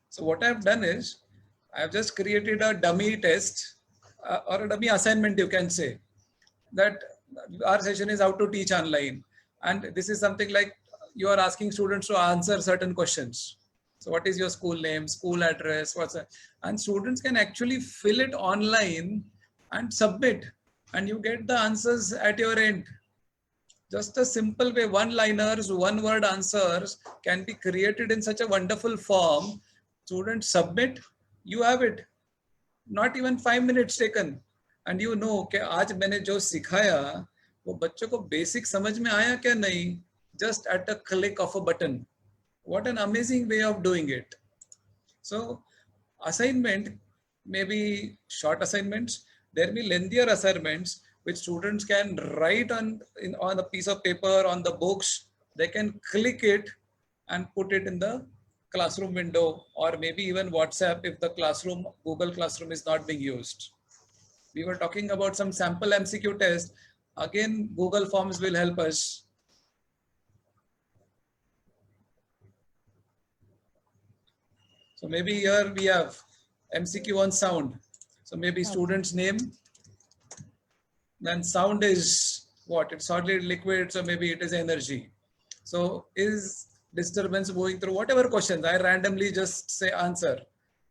So what I've done is, I've just created a dummy test or a dummy assignment, you can say, that our session is how to teach online. And this is something like you are asking students to answer certain questions. So what is your school name, school address, what's that? And students can actually fill it online and submit, and you get the answers at your end. Just a simple way, one-liners, one-word answers can be created in such a wonderful form. Students submit, you have it. Not even 5 minutes taken. And you know कि आज मैंने जो सिखाया वो बच्चों को basic समझ में आया क्या नहीं, just at a click of a button. What an amazing way of doing it. So assignment may be short assignments. There may be lengthier assignments which students can write on a piece of paper, on the books. They can click it and put it in the classroom window, or maybe even WhatsApp if the classroom, Google Classroom is not being used. We were talking about some sample MCQ test. Again, Google Forms will help us. So maybe here we have MCQ on sound. So maybe student's name, then sound is what? It's solid, liquid, so maybe it is energy. So is disturbance going through whatever questions, I randomly just say answer.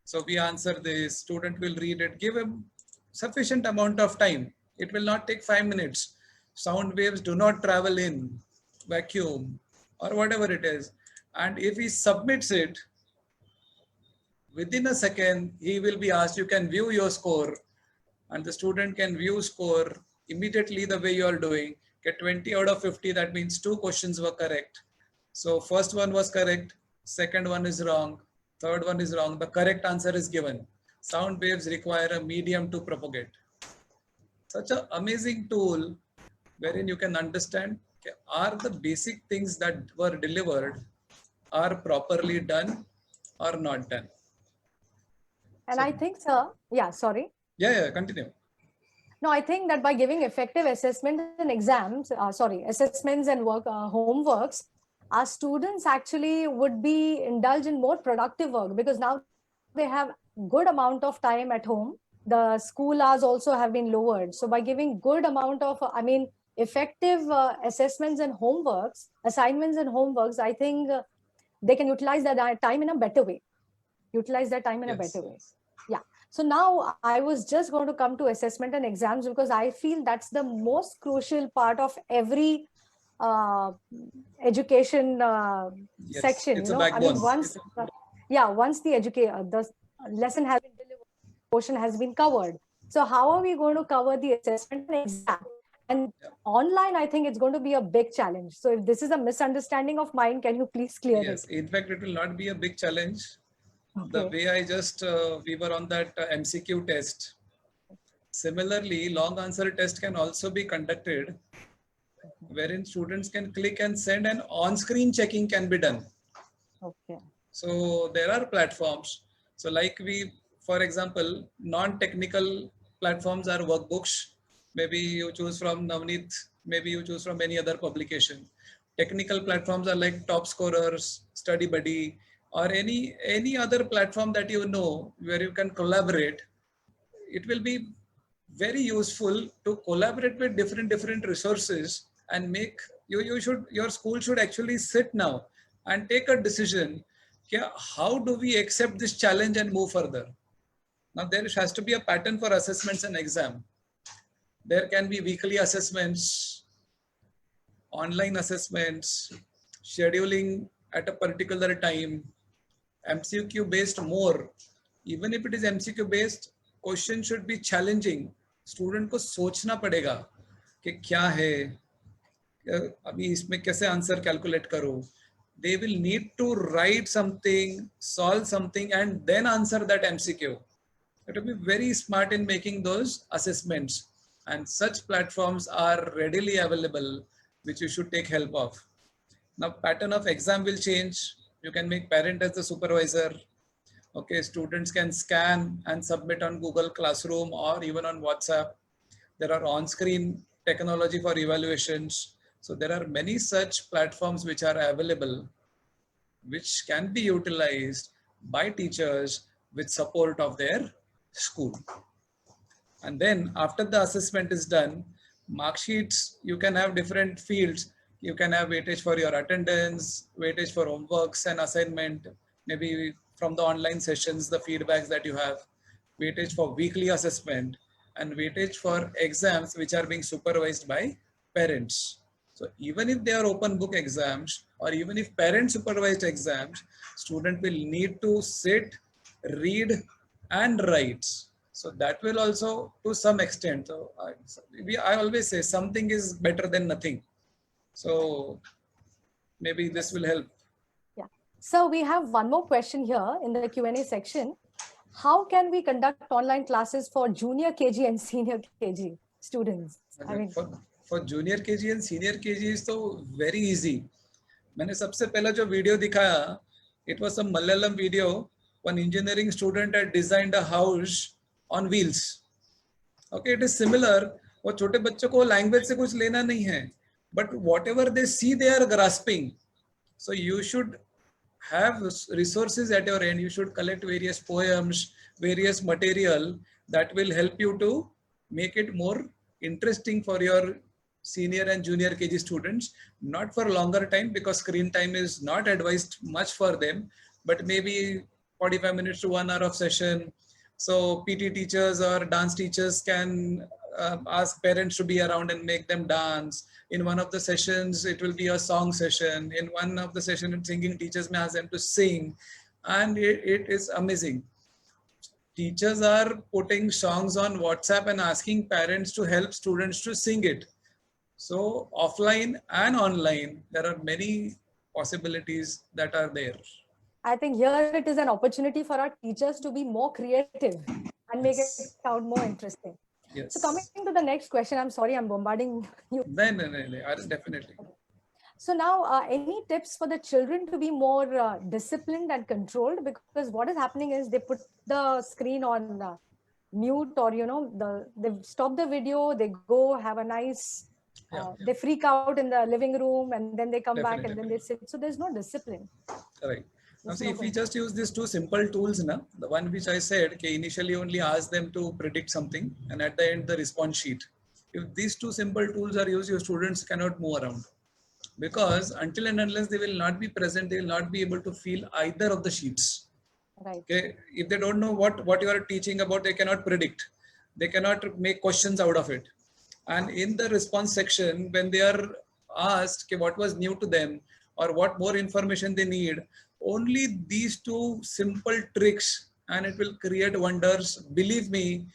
So we answer this, student will read it, give him sufficient amount of time. It will not take 5 minutes. Sound waves do not travel in vacuum or whatever it is. And if he submits it, within a second, he will be asked, you can view your score, and the student can view score immediately the way you are doing. Get 20 out of 50, that means 2 questions were correct. So first one was correct, second one is wrong, third one is wrong. The correct answer is given. Sound waves require a medium to propagate. Such an amazing tool wherein you can understand, okay, are the basic things that were delivered are properly done or not done. And I think, sir, yeah, sorry. Yeah, continue. No, I think that by giving effective assessment and assessments and homeworks, our students actually would be indulged in more productive work, because now they have good amount of time at home. The school hours also have been lowered. So by giving good amount of, effective assessments and homeworks, assignments and homeworks, I think they can utilize that time in a better way. Yeah. So now I was just going to come to assessment and exams, because I feel that's the most crucial part of every education Yes, section. it's You a know, backbone. once the lesson has been delivered, portion has been covered. So how are we going to cover the assessment and exam? And online, I think it's going to be a big challenge. So if this is a misunderstanding of mine, can you please clear Yes, it? in fact, it will not be a big challenge. The Okay. way I just, we were on that MCQ test. Similarly, long answer test can also be conducted, wherein students can click and send, and on-screen checking can be done. Okay. So there are platforms. So like for example, non-technical platforms are workbooks. Maybe you choose from Navneet, maybe you choose from any other publication. Technical platforms are like Top Scorers, Study Buddy, or any other platform that you know where you can collaborate. It will be very useful to collaborate with different resources and make your school should actually sit now and take a decision. Okay, how do we accept this challenge and move further? Now there has to be a pattern for assessments and exam. There can be weekly assessments, online assessments, scheduling at a particular time, MCQ based more. Even if it is MCQ based, question should be challenging. Student को सोचना पड़ेगा कि क्या है, अभी इसमें कैसे answer calculate करूं. They will need to write something, solve something, and then answer that MCQ. It will be very smart in making those assessments, and such platforms are readily available, which you should take help of. Now, pattern of exam will change. You can make parent as the supervisor. Okay, students can scan and submit on Google Classroom or even on WhatsApp. There are on-screen technology for evaluations. So there are many such platforms which are available, which can be utilized by teachers with support of their school. And then after the assessment is done, mark sheets, you can have different fields. You can have weightage for your attendance, weightage for homeworks and assignment, maybe from the online sessions, the feedbacks that you have, weightage for weekly assessment, and weightage for exams which are being supervised by parents. So even if they are open book exams, or even if parent supervised exams, student will need to sit, read and write. So that will also, to some extent, so I always say something is better than nothing. So maybe this will help. Yeah. So we have one more question here in the Q&A section. How can we conduct online classes for junior KG and senior KG students? I mean, for junior KG and senior KG is so very easy. मैंने सबसे पहला जो video दिखाया, it was a Malayalam video. One engineering student had designed a house on wheels. Okay, it is similar. वो छोटे बच्चों को language से कुछ लेना नहीं है, but whatever they see, they are grasping. So you should have resources at your end. You should collect various poems, various material that will help you to make it more interesting for your senior and junior KG students, not for longer time, because screen time is not advised much for them, but maybe 45 minutes to 1 hour of session. So PT teachers or dance teachers can ask parents to be around and make them dance. In one of the sessions, it will be a song session. In one of the session, singing teachers may ask them to sing. And it is amazing. Teachers are putting songs on WhatsApp and asking parents to help students to sing it. So offline and online, there are many possibilities that are there. I think here it is an opportunity for our teachers to be more creative and make it sound more interesting. Yes. So coming to the next question, I'm sorry I'm bombarding you. No, definitely. So now, any tips for the children to be more disciplined and controlled? Because what is happening is they put the screen on mute, or they stop the video, they go have a nice, they freak out in the living room, and then they come back and then they sit. So there's no discipline. Correct. Now see, if we just use these two simple tools, the one which I said, initially only ask them to predict something, and at the end the response sheet. If these two simple tools are used, your students cannot move around, because until and unless they will not be present, they will not be able to feel either of the sheets. Right. Okay. If they don't know what you are teaching about, they cannot predict. They cannot make questions out of it. And in the response section, when they are asked what was new to them or what more information they need, only these two simple tricks, and it will create wonders. Believe me.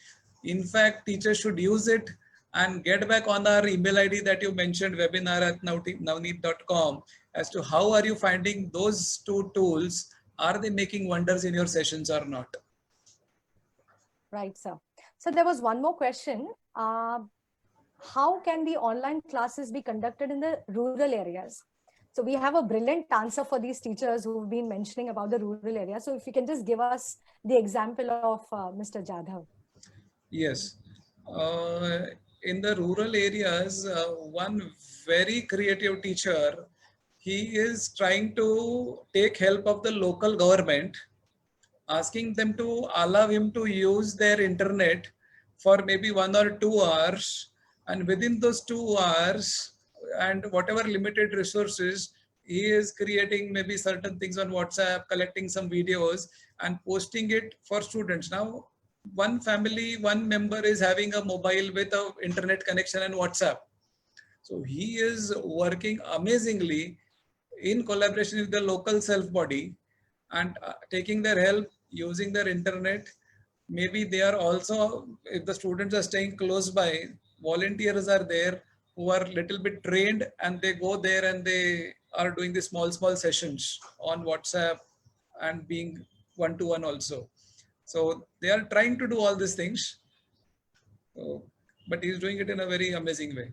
In fact, teachers should use it and get back on our email ID that you mentioned, webinar@navneet.com, as to how are you finding those two tools. Are they making wonders in your sessions or not? Right, sir. So there was one more question. How can the online classes be conducted in the rural areas? So we have a brilliant answer for these teachers who've been mentioning about the rural area. So if you can just give us the example of Mr. Jadhav. Yes. In the rural areas, one very creative teacher, he is trying to take help of the local government, asking them to allow him to use their internet for maybe 1 or 2 hours. And within those 2 hours and whatever limited resources, he is creating maybe certain things on WhatsApp, collecting some videos and posting it for students. Now, one family, one member is having a mobile with an internet connection and WhatsApp. So he is working amazingly in collaboration with the local self-body and taking their help, using their internet. Maybe they are also, if the students are staying close by, volunteers are there who are little bit trained, and they go there and they are doing the small sessions on WhatsApp and being one-to-one also. So they are trying to do all these things, but he's doing it in a very amazing way.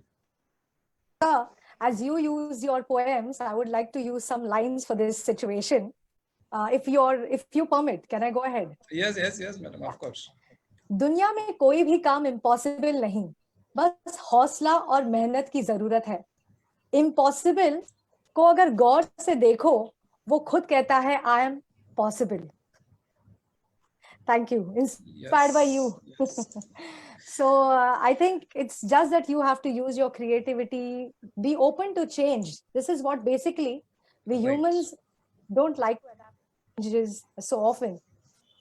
Sir, as you use your poems, I would like to use some lines for this situation. If you permit, can I go ahead? Yes, madam, of course. दुनिया में कोई भी काम impossible नहीं, बस हौसला और मेहनत की जरूरत है. इम्पॉसिबल को अगर गौर से देखो, वो खुद कहता है I am possible. Thank you. Inspired by you. Yes. So I think it's just that you have to use your creativity, be open to change. This is what basically we humans don't like to adapt changes so often.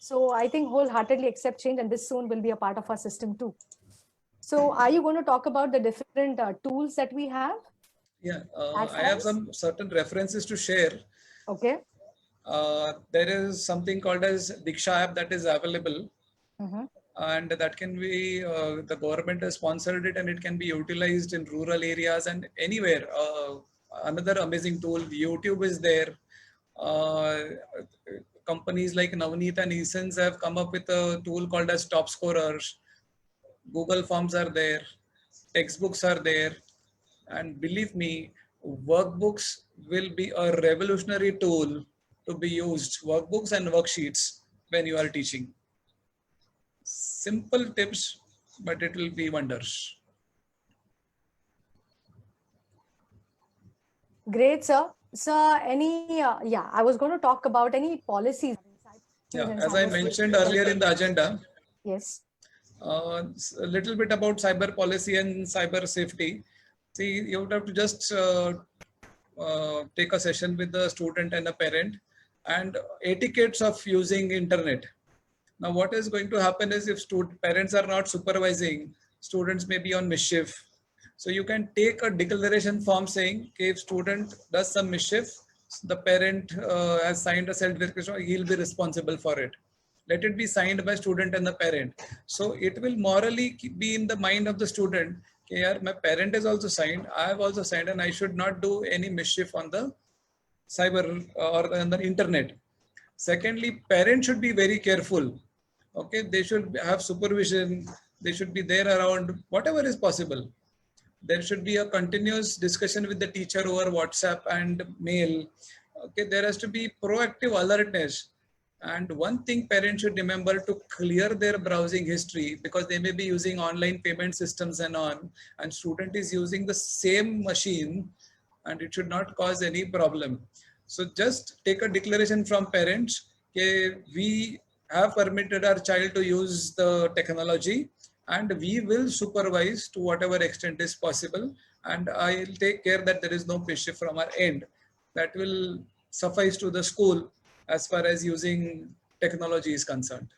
So I think wholeheartedly accept change, and this soon will be a part of our system too. So are you going to talk about the different tools that we have? Yeah, I have some certain references to share. Okay. There is something called as Diksha app that is available. And that can be, the government has sponsored it, and it can be utilized in rural areas and anywhere. Another amazing tool, YouTube is there. Companies like Navneet and Essence have come up with a tool called as Top Scorers. Google Forms are there, textbooks are there, and believe me, workbooks will be a revolutionary tool to be used, workbooks and worksheets, when you are teaching. Simple tips, but it will be wonders. Great, sir. Sir, I was going to talk about any policies. Yeah, as I mentioned earlier in the agenda. Yes. A little bit about cyber policy and cyber safety. See, you would have to just take a session with the student and a parent, and etiquettes of using internet. Now, what is going to happen is if parents are not supervising, students may be on mischief. So you can take a declaration form saying, okay, if student does some mischief, the parent has signed a self-declaration, he'll be responsible for it. Let it be signed by student and the parent. So it will morally be in the mind of the student, okay, yaar, my parent has also signed, I have also signed, and I should not do any mischief on the cyber or on the internet. Secondly, parents should be very careful. Okay, they should have supervision. They should be there around whatever is possible. There should be a continuous discussion with the teacher over WhatsApp and mail. Okay, there has to be proactive alertness. And one thing parents should remember to clear their browsing history, because they may be using online payment systems and on, and student is using the same machine, and it should not cause any problem. So just take a declaration from parents, okay, we have permitted our child to use the technology, and we will supervise to whatever extent is possible, and I'll take care that there is no mischief from our end. That will suffice to the school as far as using technology is concerned.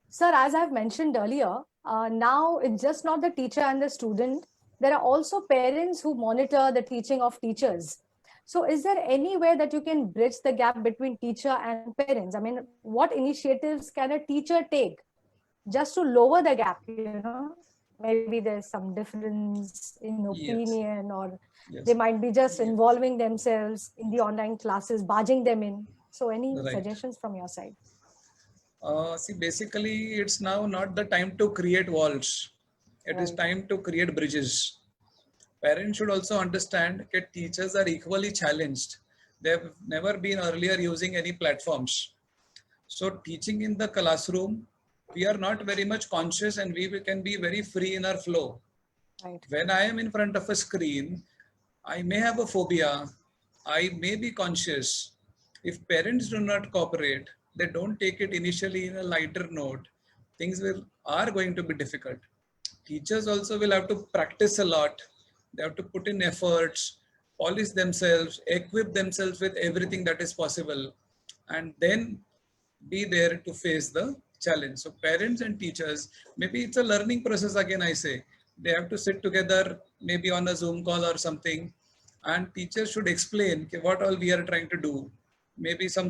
Sir, as I've mentioned earlier, now it's just not the teacher and the student. There are also parents who monitor the teaching of teachers. So is there any way that you can bridge the gap between teacher and parents? I mean, what initiatives can a teacher take just to lower the gap? You know, maybe there's some difference in opinion, or they might be just involving themselves in the online classes, barging them in. So any suggestions from your side? See, basically, it's now not the time to create walls. It is time to create bridges. Parents should also understand that teachers are equally challenged. They have never been earlier using any platforms. So teaching in the classroom, we are not very much conscious, and we can be very free in our flow. Right. When I am in front of a screen, I may have a phobia. I may be conscious. If parents do not cooperate, they don't take it initially in a lighter note, things are going to be difficult. Teachers also will have to practice a lot. They have to put in efforts, polish themselves, equip themselves with everything that is possible, and then be there to face the challenge. So parents and teachers, maybe it's a learning process again, I say. They have to sit together, maybe on a Zoom call or something, and teachers should explain what all we are trying to do. Maybe some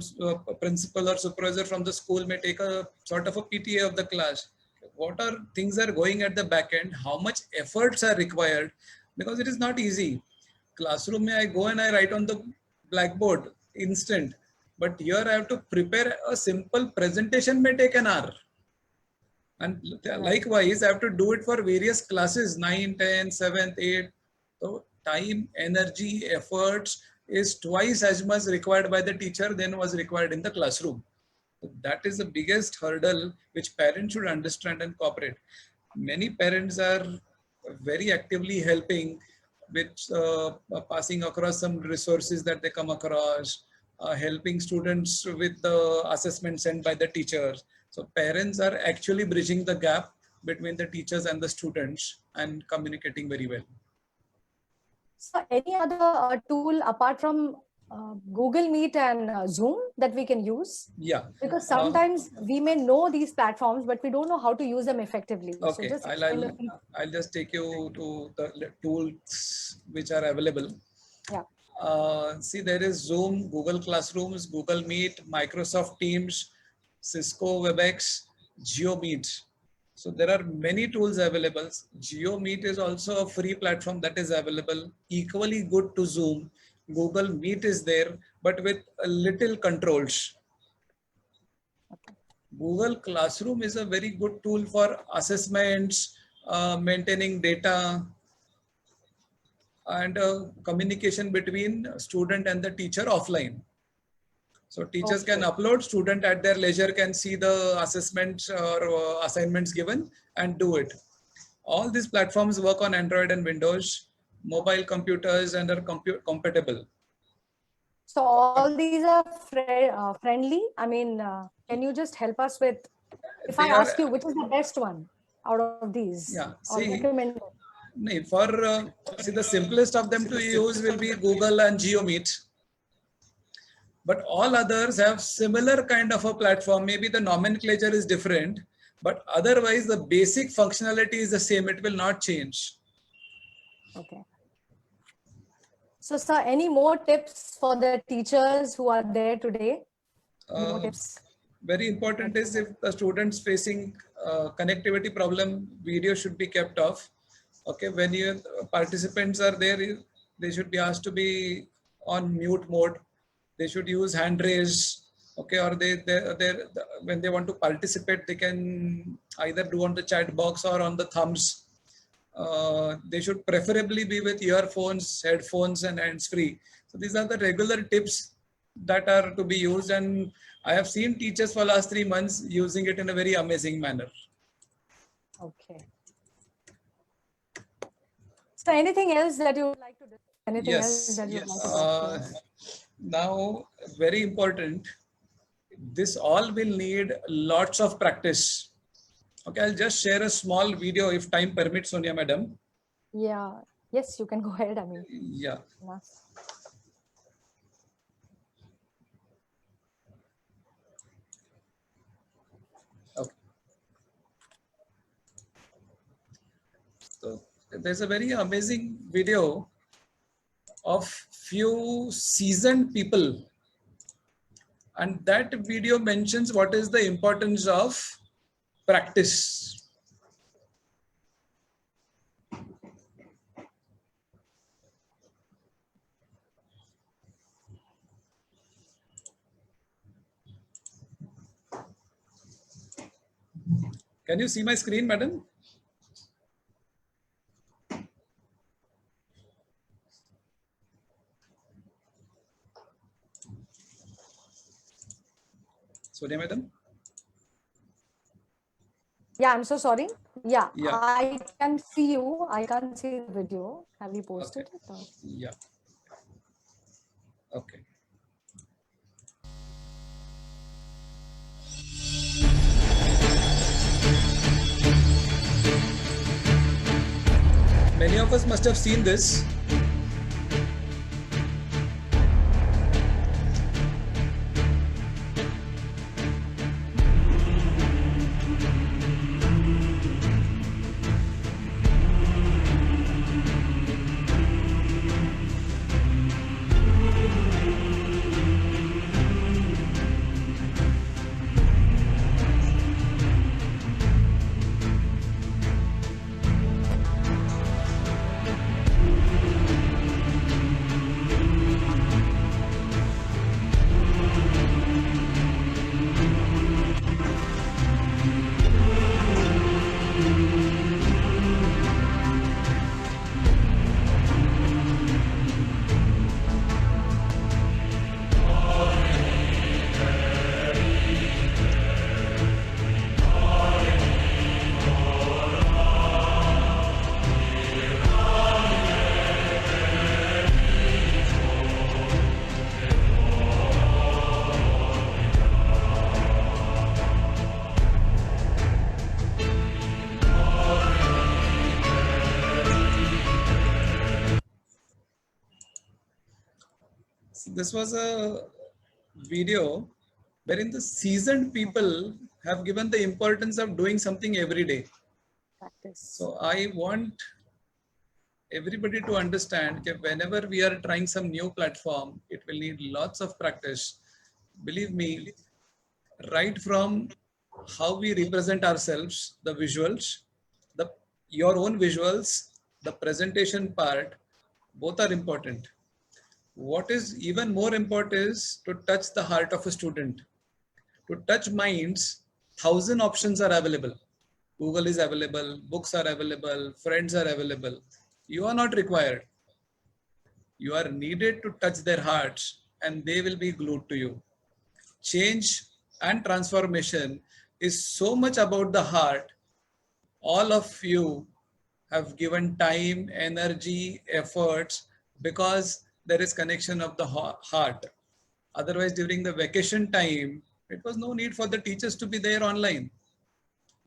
principal or supervisor from the school may take a sort of a PTA of the class. What are things are going at the back end? How much efforts are required? Because it is not easy. Classroom, I go and I write on the blackboard instant. But here I have to prepare a simple presentation may take an hour. And likewise, I have to do it for various classes, 9, 10, 7th, 8th. So time, energy, efforts is twice as much required by the teacher than was required in the classroom. So that is the biggest hurdle which parents should understand and cooperate. Many parents are very actively helping with passing across some resources that they come across, helping students with the assessment sent by the teachers. So parents are actually bridging the gap between the teachers and the students and communicating very well. So any other tool apart from Google Meet and Zoom that we can use? Yeah. Because sometimes we may know these platforms, but we don't know how to use them effectively. Okay, So just I'll just take you to the tools which are available. Yeah. See, there is Zoom, Google Classrooms, Google Meet, Microsoft Teams, Cisco WebEx, GeoMeet. So there are many tools available. GeoMeet is also a free platform that is available, equally good to Zoom. Google Meet is there, but with a little controls. Google Classroom is a very good tool for assessments, maintaining data, and communication between student and the teacher offline. So teachers can upload, student at their leisure can see the assessments or assignments given and do it. All these platforms work on Android and Windows, mobile computers, and are compatible. So all these are friendly. I mean, can you just help us with, if I ask you, which is the best one out of these? Yeah, see, see, the simplest of them to use will be Google and GeoMeet. But all others have similar kind of a platform. Maybe the nomenclature is different, But otherwise, the basic functionality is the same. It will not change. Okay. So, sir, any more tips for the teachers who are there today? Any more tips? Very important is if the students facing connectivity problem, video should be kept off. Okay, when your participants are there, they should be asked to be on mute mode. They should use hand raise. Okay, or when they want to participate, they can either do on the chat box or on the thumbs. They should preferably be with earphones, headphones, and hands-free. So these are the regular tips that are to be used, and I have seen teachers for last 3 months using it in a very amazing manner. Okay. So anything else that you would like to discuss? Anything else that you would like to discuss? Now, very important, this all will need lots of practice. Okay, I'll just share a small video if time permits, Sonia madam. Yeah. Yes, you can go ahead. I mean, Yeah. yes. Okay. So there's a very amazing video of few seasoned people, and that video mentions what is the importance of practice. Can you see my screen, madam? Sonia madam? Yeah, I'm so sorry. Yeah, Yeah. I can see you. I can't see the video. Have you posted it? Or? Yeah. Okay. Many of us must have seen this. This was a video wherein the seasoned people have given the importance of doing something every day. Practice. So I want everybody to understand that whenever we are trying some new platform, it will need lots of practice. Believe me, right from how we represent ourselves, the visuals, your own visuals, the presentation part, both are important. What is even more important is to touch the heart of a student. To touch minds, 1,000 options are available. Google is available, books are available, friends are available. You are not required. You are needed to touch their hearts and they will be glued to you. Change and transformation is so much about the heart. All of you have given time, energy, efforts because there is connection of the heart. Otherwise, during the vacation time, it was no need for the teachers to be there online.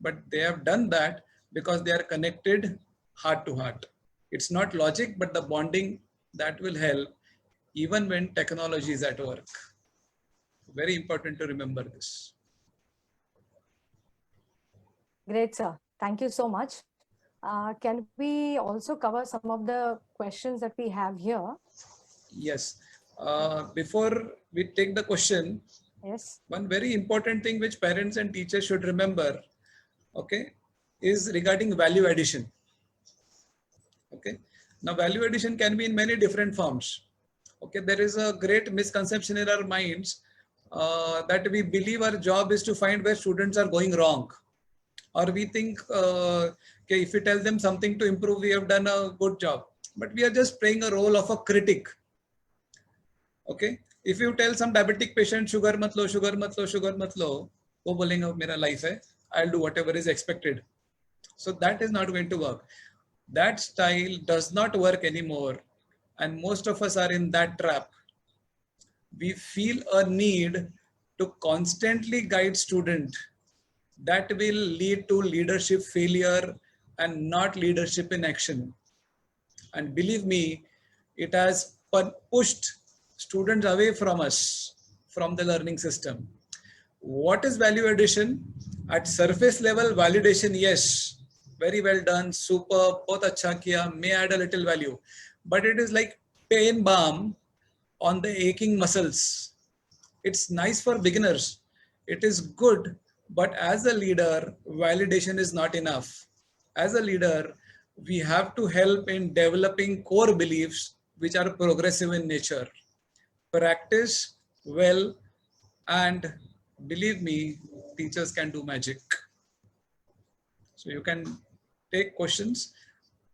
But they have done that because they are connected heart to heart. It's not logic, but the bonding that will help even when technology is at work. Very important to remember this. Great, sir. Thank you so much. Can we also cover some of the questions that we have here? Yes. Before we take the question, Yes. one very important thing which parents and teachers should remember, okay, is regarding value addition. Okay. Now, value addition can be in many different forms. Okay. There is a great misconception in our minds that we believe our job is to find where students are going wrong. Or we think, okay, if we tell them something to improve, we have done a good job. But we are just playing a role of a critic. Okay. If you tell some diabetic patient, sugar mat lo, sugar mat lo, sugar mat lo, wo bolenga mera life hai, I'll do whatever is expected. So that is not going to work. That style does not work anymore. And most of us are in that trap. We feel a need to constantly guide student. That will lead to leadership failure and not leadership in action. And believe me, it has pushed students away from us, from the learning system. What is value addition? At surface level, validation, yes, very well done, super, bahut acha kiya, may add a little value. But it is like pain balm on the aching muscles. It's nice for beginners. It is good, but as a leader, validation is not enough. As a leader, we have to help in developing core beliefs which are progressive in nature. Practice well, and believe me, teachers can do magic. So you can take questions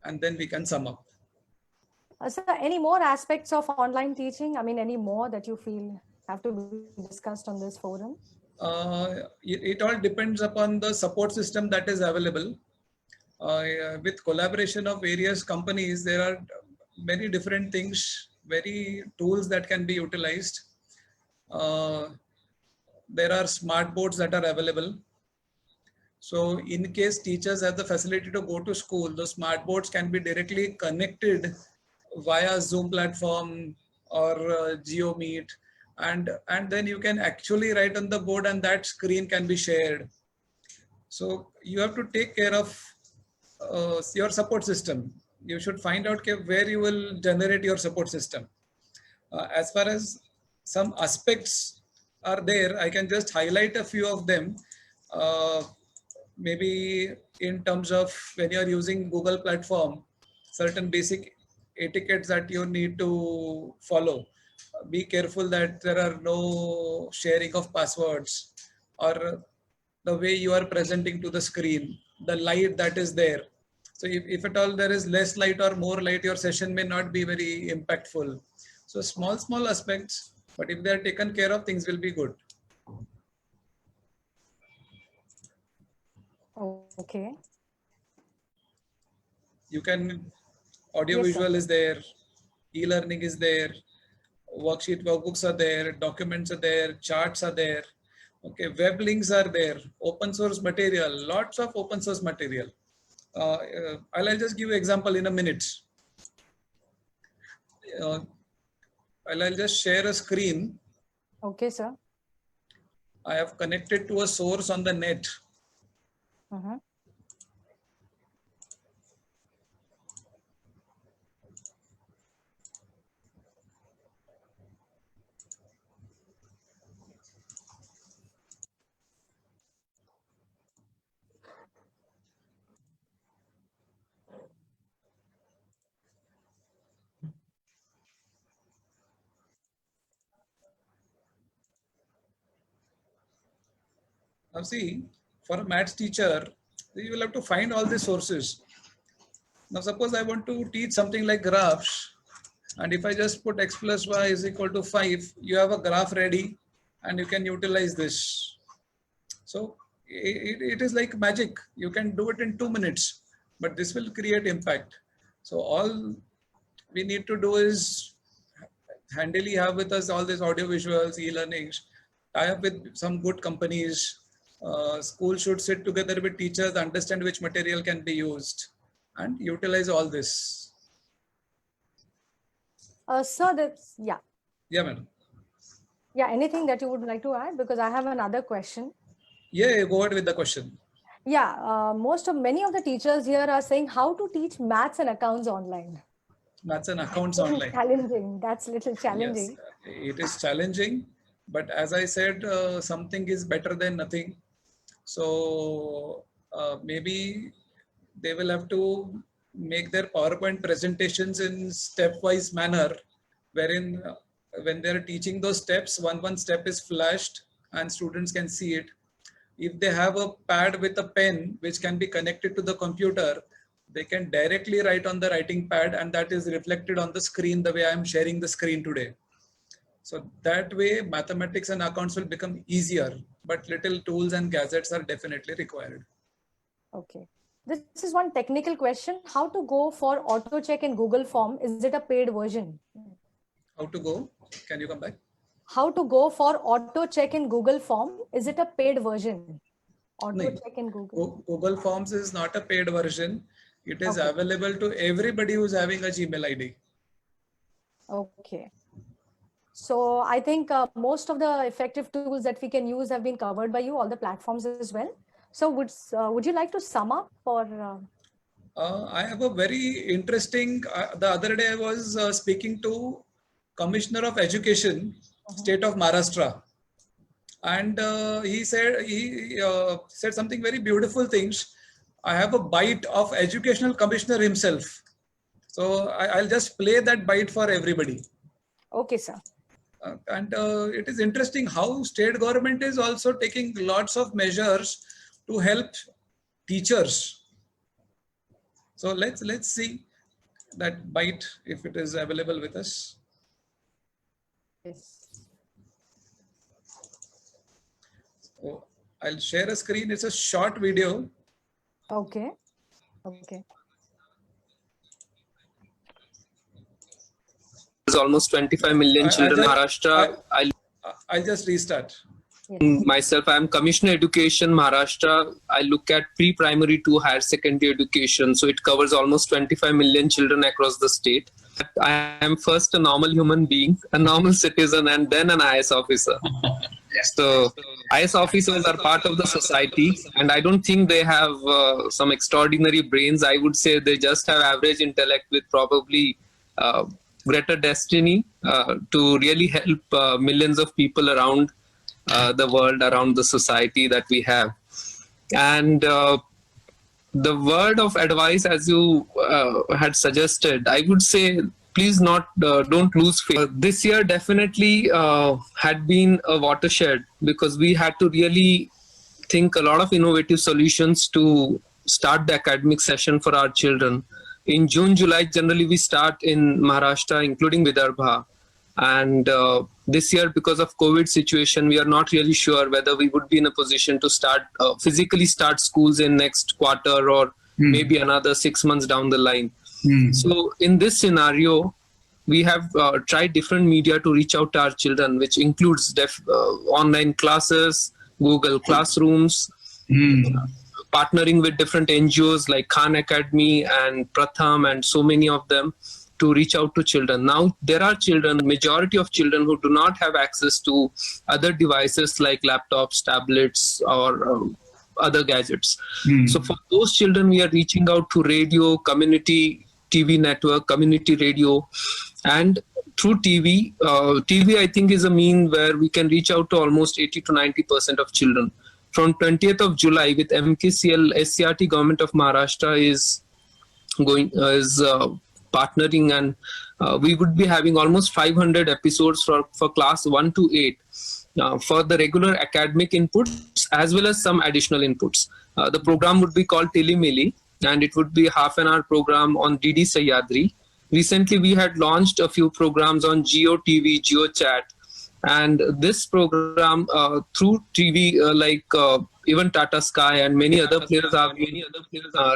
and then we can sum up. Sir, any more aspects of online teaching? I mean, any more that you feel have to be discussed on this forum? It all depends upon the support system that is available. With collaboration of various companies, there are many different things, very tools that can be utilized. There are smart boards that are available. So in case teachers have the facility to go to school, the smart boards can be directly connected via Zoom platform or GeoMeet. And then you can actually write on the board and that screen can be shared. So you have to take care of your support system. You should find out where you will generate your support system. As far as some aspects are there, I can just highlight a few of them. Maybe in terms of when you're using Google platform, certain basic etiquettes that you need to follow. Be careful that there are no sharing of passwords or the way you are presenting to the screen, the light that is there. So if at all there is less light or more light, your session may not be very impactful. So small aspects, but if they are taken care of, things will be good. Okay. You can, audiovisual is there, e-learning is there, workbooks are there, documents are there, charts are there. Okay, web links are there, open source material, lots of open source material. I'll just give you example in a minute. I'll just share a screen. Okay, sir. I have connected to a source on the net. Now see, for a maths teacher, you will have to find all the sources. Now suppose I want to teach something like graphs, and if I just put x plus y is equal to 5, you have a graph ready and you can utilize this. So it is like magic. You can do it in 2 minutes, but this will create impact. So all we need to do is handily have with us all these audio visuals, e-learnings, tie up with some good companies. School should sit together with teachers, understand which material can be used and utilize all this. Sir, that's, yeah. Yeah, madam. Yeah, anything that you would like to add? Because I have another question. Yeah, go ahead with the question. Yeah, many of the teachers here are saying how to teach maths and accounts online. Maths and accounts Little online. challenging. That's little Yes, challenging. it is challenging, but as I said, something is better than nothing. So maybe they will have to make their PowerPoint presentations in stepwise manner, wherein when they're teaching those steps, one step is flashed and students can see it. If they have a pad with a pen which can be connected to the computer, they can directly write on the writing pad, and that is reflected on the screen the way I am sharing the screen today. So that way mathematics and accounts will become easier, but little tools and gadgets are definitely required. Okay. This is one technical question. How to go for auto check in Google Form? Is it a paid version? How to go? Can you come back? How to go for auto check in Google Form? Is it a paid version? Auto No. check in Google. Google Forms is not a paid version. It is Okay. available to everybody who's having a Gmail ID. Okay. So I think most of the effective tools that we can use have been covered by you, all the platforms as well. So would you like to sum up or? I have a very interesting, the other day I was speaking to Commissioner of Education, State of Maharashtra. And he said something very beautiful things. I have a bite of Educational Commissioner himself. So I'll just play that bite for everybody. Okay, sir. And it is interesting how state government is also taking lots of measures to help teachers. So let's see that bite if it is available with us. Yes. So I'll share a screen. It's a short video. Okay. Okay. There's almost 25 million children in Maharashtra. I'll just restart. Myself, I am Commissioner Education Maharashtra. I look at pre-primary to higher secondary education. So it covers almost 25 million children across the state. I am first a normal human being, a normal citizen, and then an IS officer. So IS officers are part of the society, and I don't think they have some extraordinary brains. I would say they just have average intellect with probably greater destiny to really help millions of people around the world, around the society that we have. And the word of advice, as you had suggested, I would say, please don't lose faith. This year definitely had been a watershed because we had to really think a lot of innovative solutions to start the academic session for our children. In June, July, generally we start in Maharashtra, including Vidarbha. And this year, because of COVID situation, we are not really sure whether we would be in a position to physically start schools in next quarter or maybe another 6 months down the line. So in this scenario, we have tried different media to reach out to our children, which includes online classes, Google Classrooms, partnering with different NGOs like Khan Academy and Pratham and so many of them to reach out to children. Now, there are children, majority of children who do not have access to other devices like laptops, tablets, or other gadgets. So for those children, we are reaching out to radio, community TV network, community radio, and through TV. TV, I think, is a mean where we can reach out to almost 80 to 90% of children. From 20th of July, with MKCL, SCRT government of Maharashtra is partnering, and we would be having almost 500 episodes for class 1 to 8 for the regular academic inputs as well as some additional inputs. The program would be called Tilimili, and it would be half an hour program on DD Sahyadri. Recently, we had launched a few programs on Geo TV, Geo Chat, and this program through TV even Tata Sky and many other players are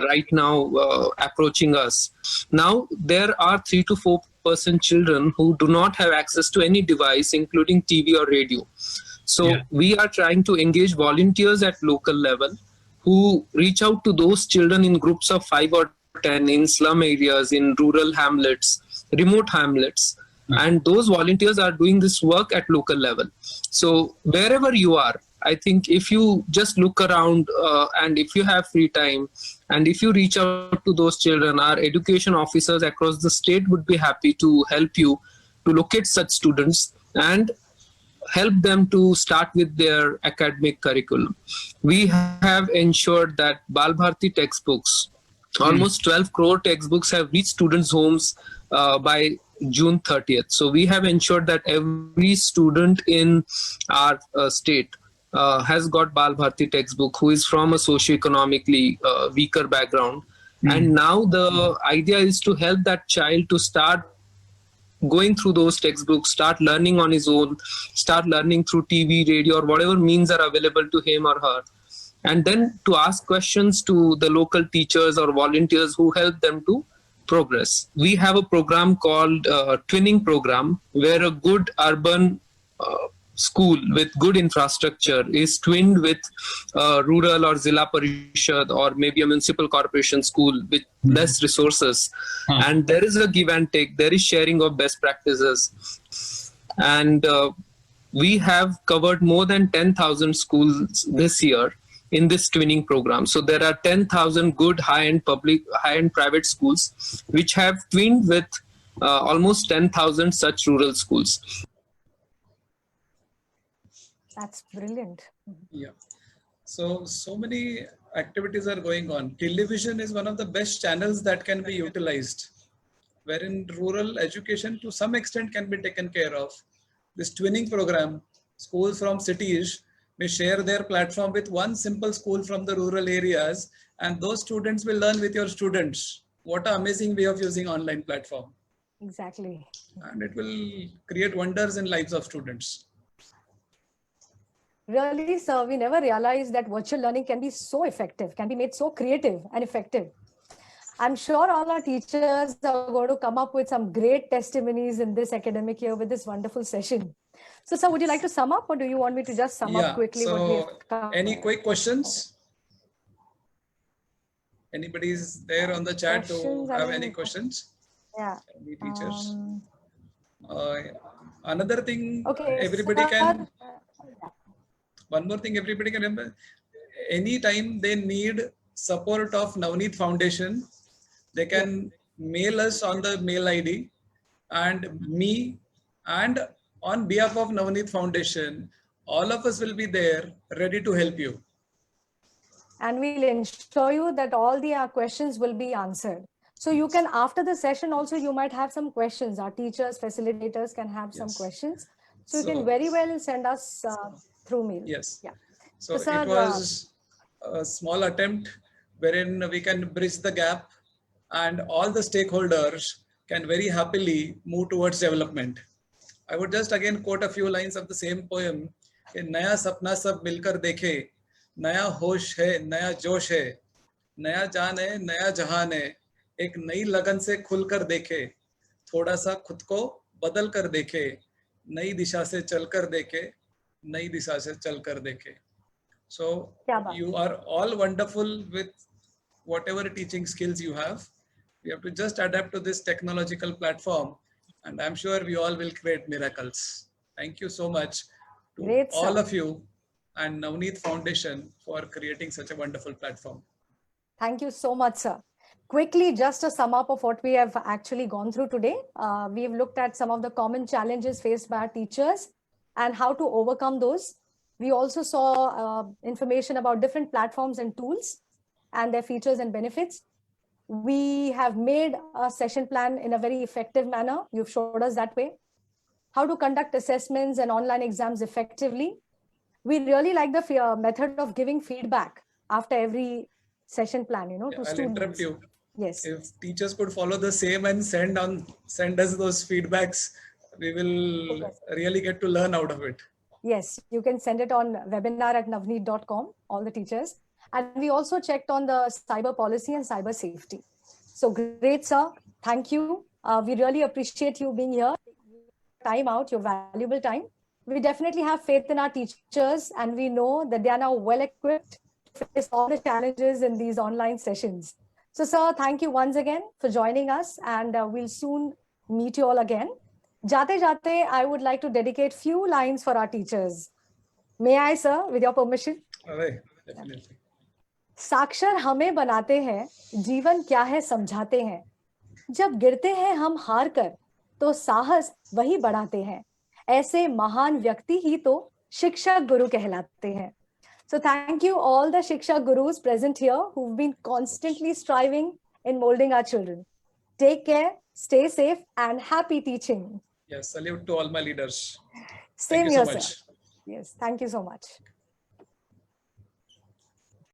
right now approaching us. Now, there are 3 to 4% children who do not have access to any device, including TV or radio. So we are trying to engage volunteers at local level who reach out to those children in groups of 5 or 10 in slum areas, in rural hamlets, remote hamlets. And those volunteers are doing this work at local level. So wherever you are, I think if you just look around and if you have free time and if you reach out to those children, our education officers across the state would be happy to help you to locate such students and help them to start with their academic curriculum. We have ensured that Bal Bharti textbooks, almost 12 crore textbooks have reached students' homes by June 30th. So we have ensured that every student in our state has got Bal Bharti textbook who is from a socioeconomically weaker background. And now the idea is to help that child to start going through those textbooks, start learning on his own, start learning through TV, radio, or whatever means are available to him or her. And then to ask questions to the local teachers or volunteers who help them to progress. We have a program called Twinning Program, where a good urban school with good infrastructure is twinned with rural or Zilla Parishad or maybe a municipal corporation school with less resources. And there is a give and take, there is sharing of best practices. And we have covered more than 10,000 schools this year in this twinning program. So there are 10,000 good high-end private schools which have twinned with almost 10,000 such rural schools. That's brilliant. Yeah. So many activities are going on. Television is one of the best channels that can be utilized, wherein rural education to some extent can be taken care of. This twinning program, schools from cities may share their platform with one simple school from the rural areas, and those students will learn with your students. What an amazing way of using online platform. Exactly. And it will create wonders in lives of students. Really, sir, we never realized that virtual learning can be so effective, can be made so creative and effective. I'm sure all our teachers are going to come up with some great testimonies in this academic year with this wonderful session. So, sir, would you like to sum up, or do you want me to just sum up quickly what we have covered? Any quick questions? Anybody's there on the chat to have any questions? Yeah. Any teachers? Another thing, Okay, everybody sir. can... One more thing everybody can remember, anytime they need support of Navneet Foundation, they can mail us on the mail ID, and me, and on behalf of Navneet Foundation, all of us will be there ready to help you. And we'll ensure you that all the questions will be answered. So you can, after the session also, you might have some questions. Our teachers, facilitators can have some questions. So you can very well send us through mail. Yes. Yeah. So sir, it was a small attempt wherein we can bridge the gap and all the stakeholders can very happily move towards development. I would just again quote a few lines of the same poem. Naya sapna sab milkar dekhe, naya hosh hai, naya josh hai, naya jaan hai, naya jahan hai, ek nayi lagan se khul kar dekhe, thoda sa khud ko badal kar dekhe, nayi disha se chal kar dekhe, nayi disha se chal kar dekhe. So you are all wonderful with whatever teaching skills you have. We have to just adapt to this technological platform, and I'm sure we all will create miracles. Thank you so much to all of you and Navneet Foundation for creating such a wonderful platform. Thank you so much, sir. Quickly, just a sum up of what we have actually gone through today. We have looked at some of the common challenges faced by our teachers and how to overcome those. We also saw information about different platforms and tools and their features and benefits. We have made a session plan in a very effective manner. You've showed us that way. How to conduct assessments and online exams effectively. We really like the method of giving feedback after every session plan, to I'll students. interrupt you. Yes. If teachers could follow the same and send us those feedbacks, we will really get to learn out of it. Yes, you can send it on webinar@navneet.com, all the teachers. And we also checked on the cyber policy and cyber safety. So great, sir. Thank you. We really appreciate you being here. Time out, your valuable time. We definitely have faith in our teachers, and we know that they are now well equipped to face all the challenges in these online sessions. So, sir, thank you once again for joining us, and we'll soon meet you all again. Jate jate, I would like to dedicate few lines for our teachers. May I, sir, with your permission? Alright, definitely. साक्षर हमें बनाते हैं, जीवन क्या है समझाते हैं. जब गिरते हैं हम हार कर, तो साहस वही बढ़ाते हैं. ऐसे महान व्यक्ति ही तो शिक्षक गुरु कहलाते हैं. So thank you all the Shiksha Gurus present here who've been constantly striving in molding our children. Take care, stay safe, and happy teaching. Yes, salute to all my leaders. Same Thank you here, so sir. much. Yes, thank you so much.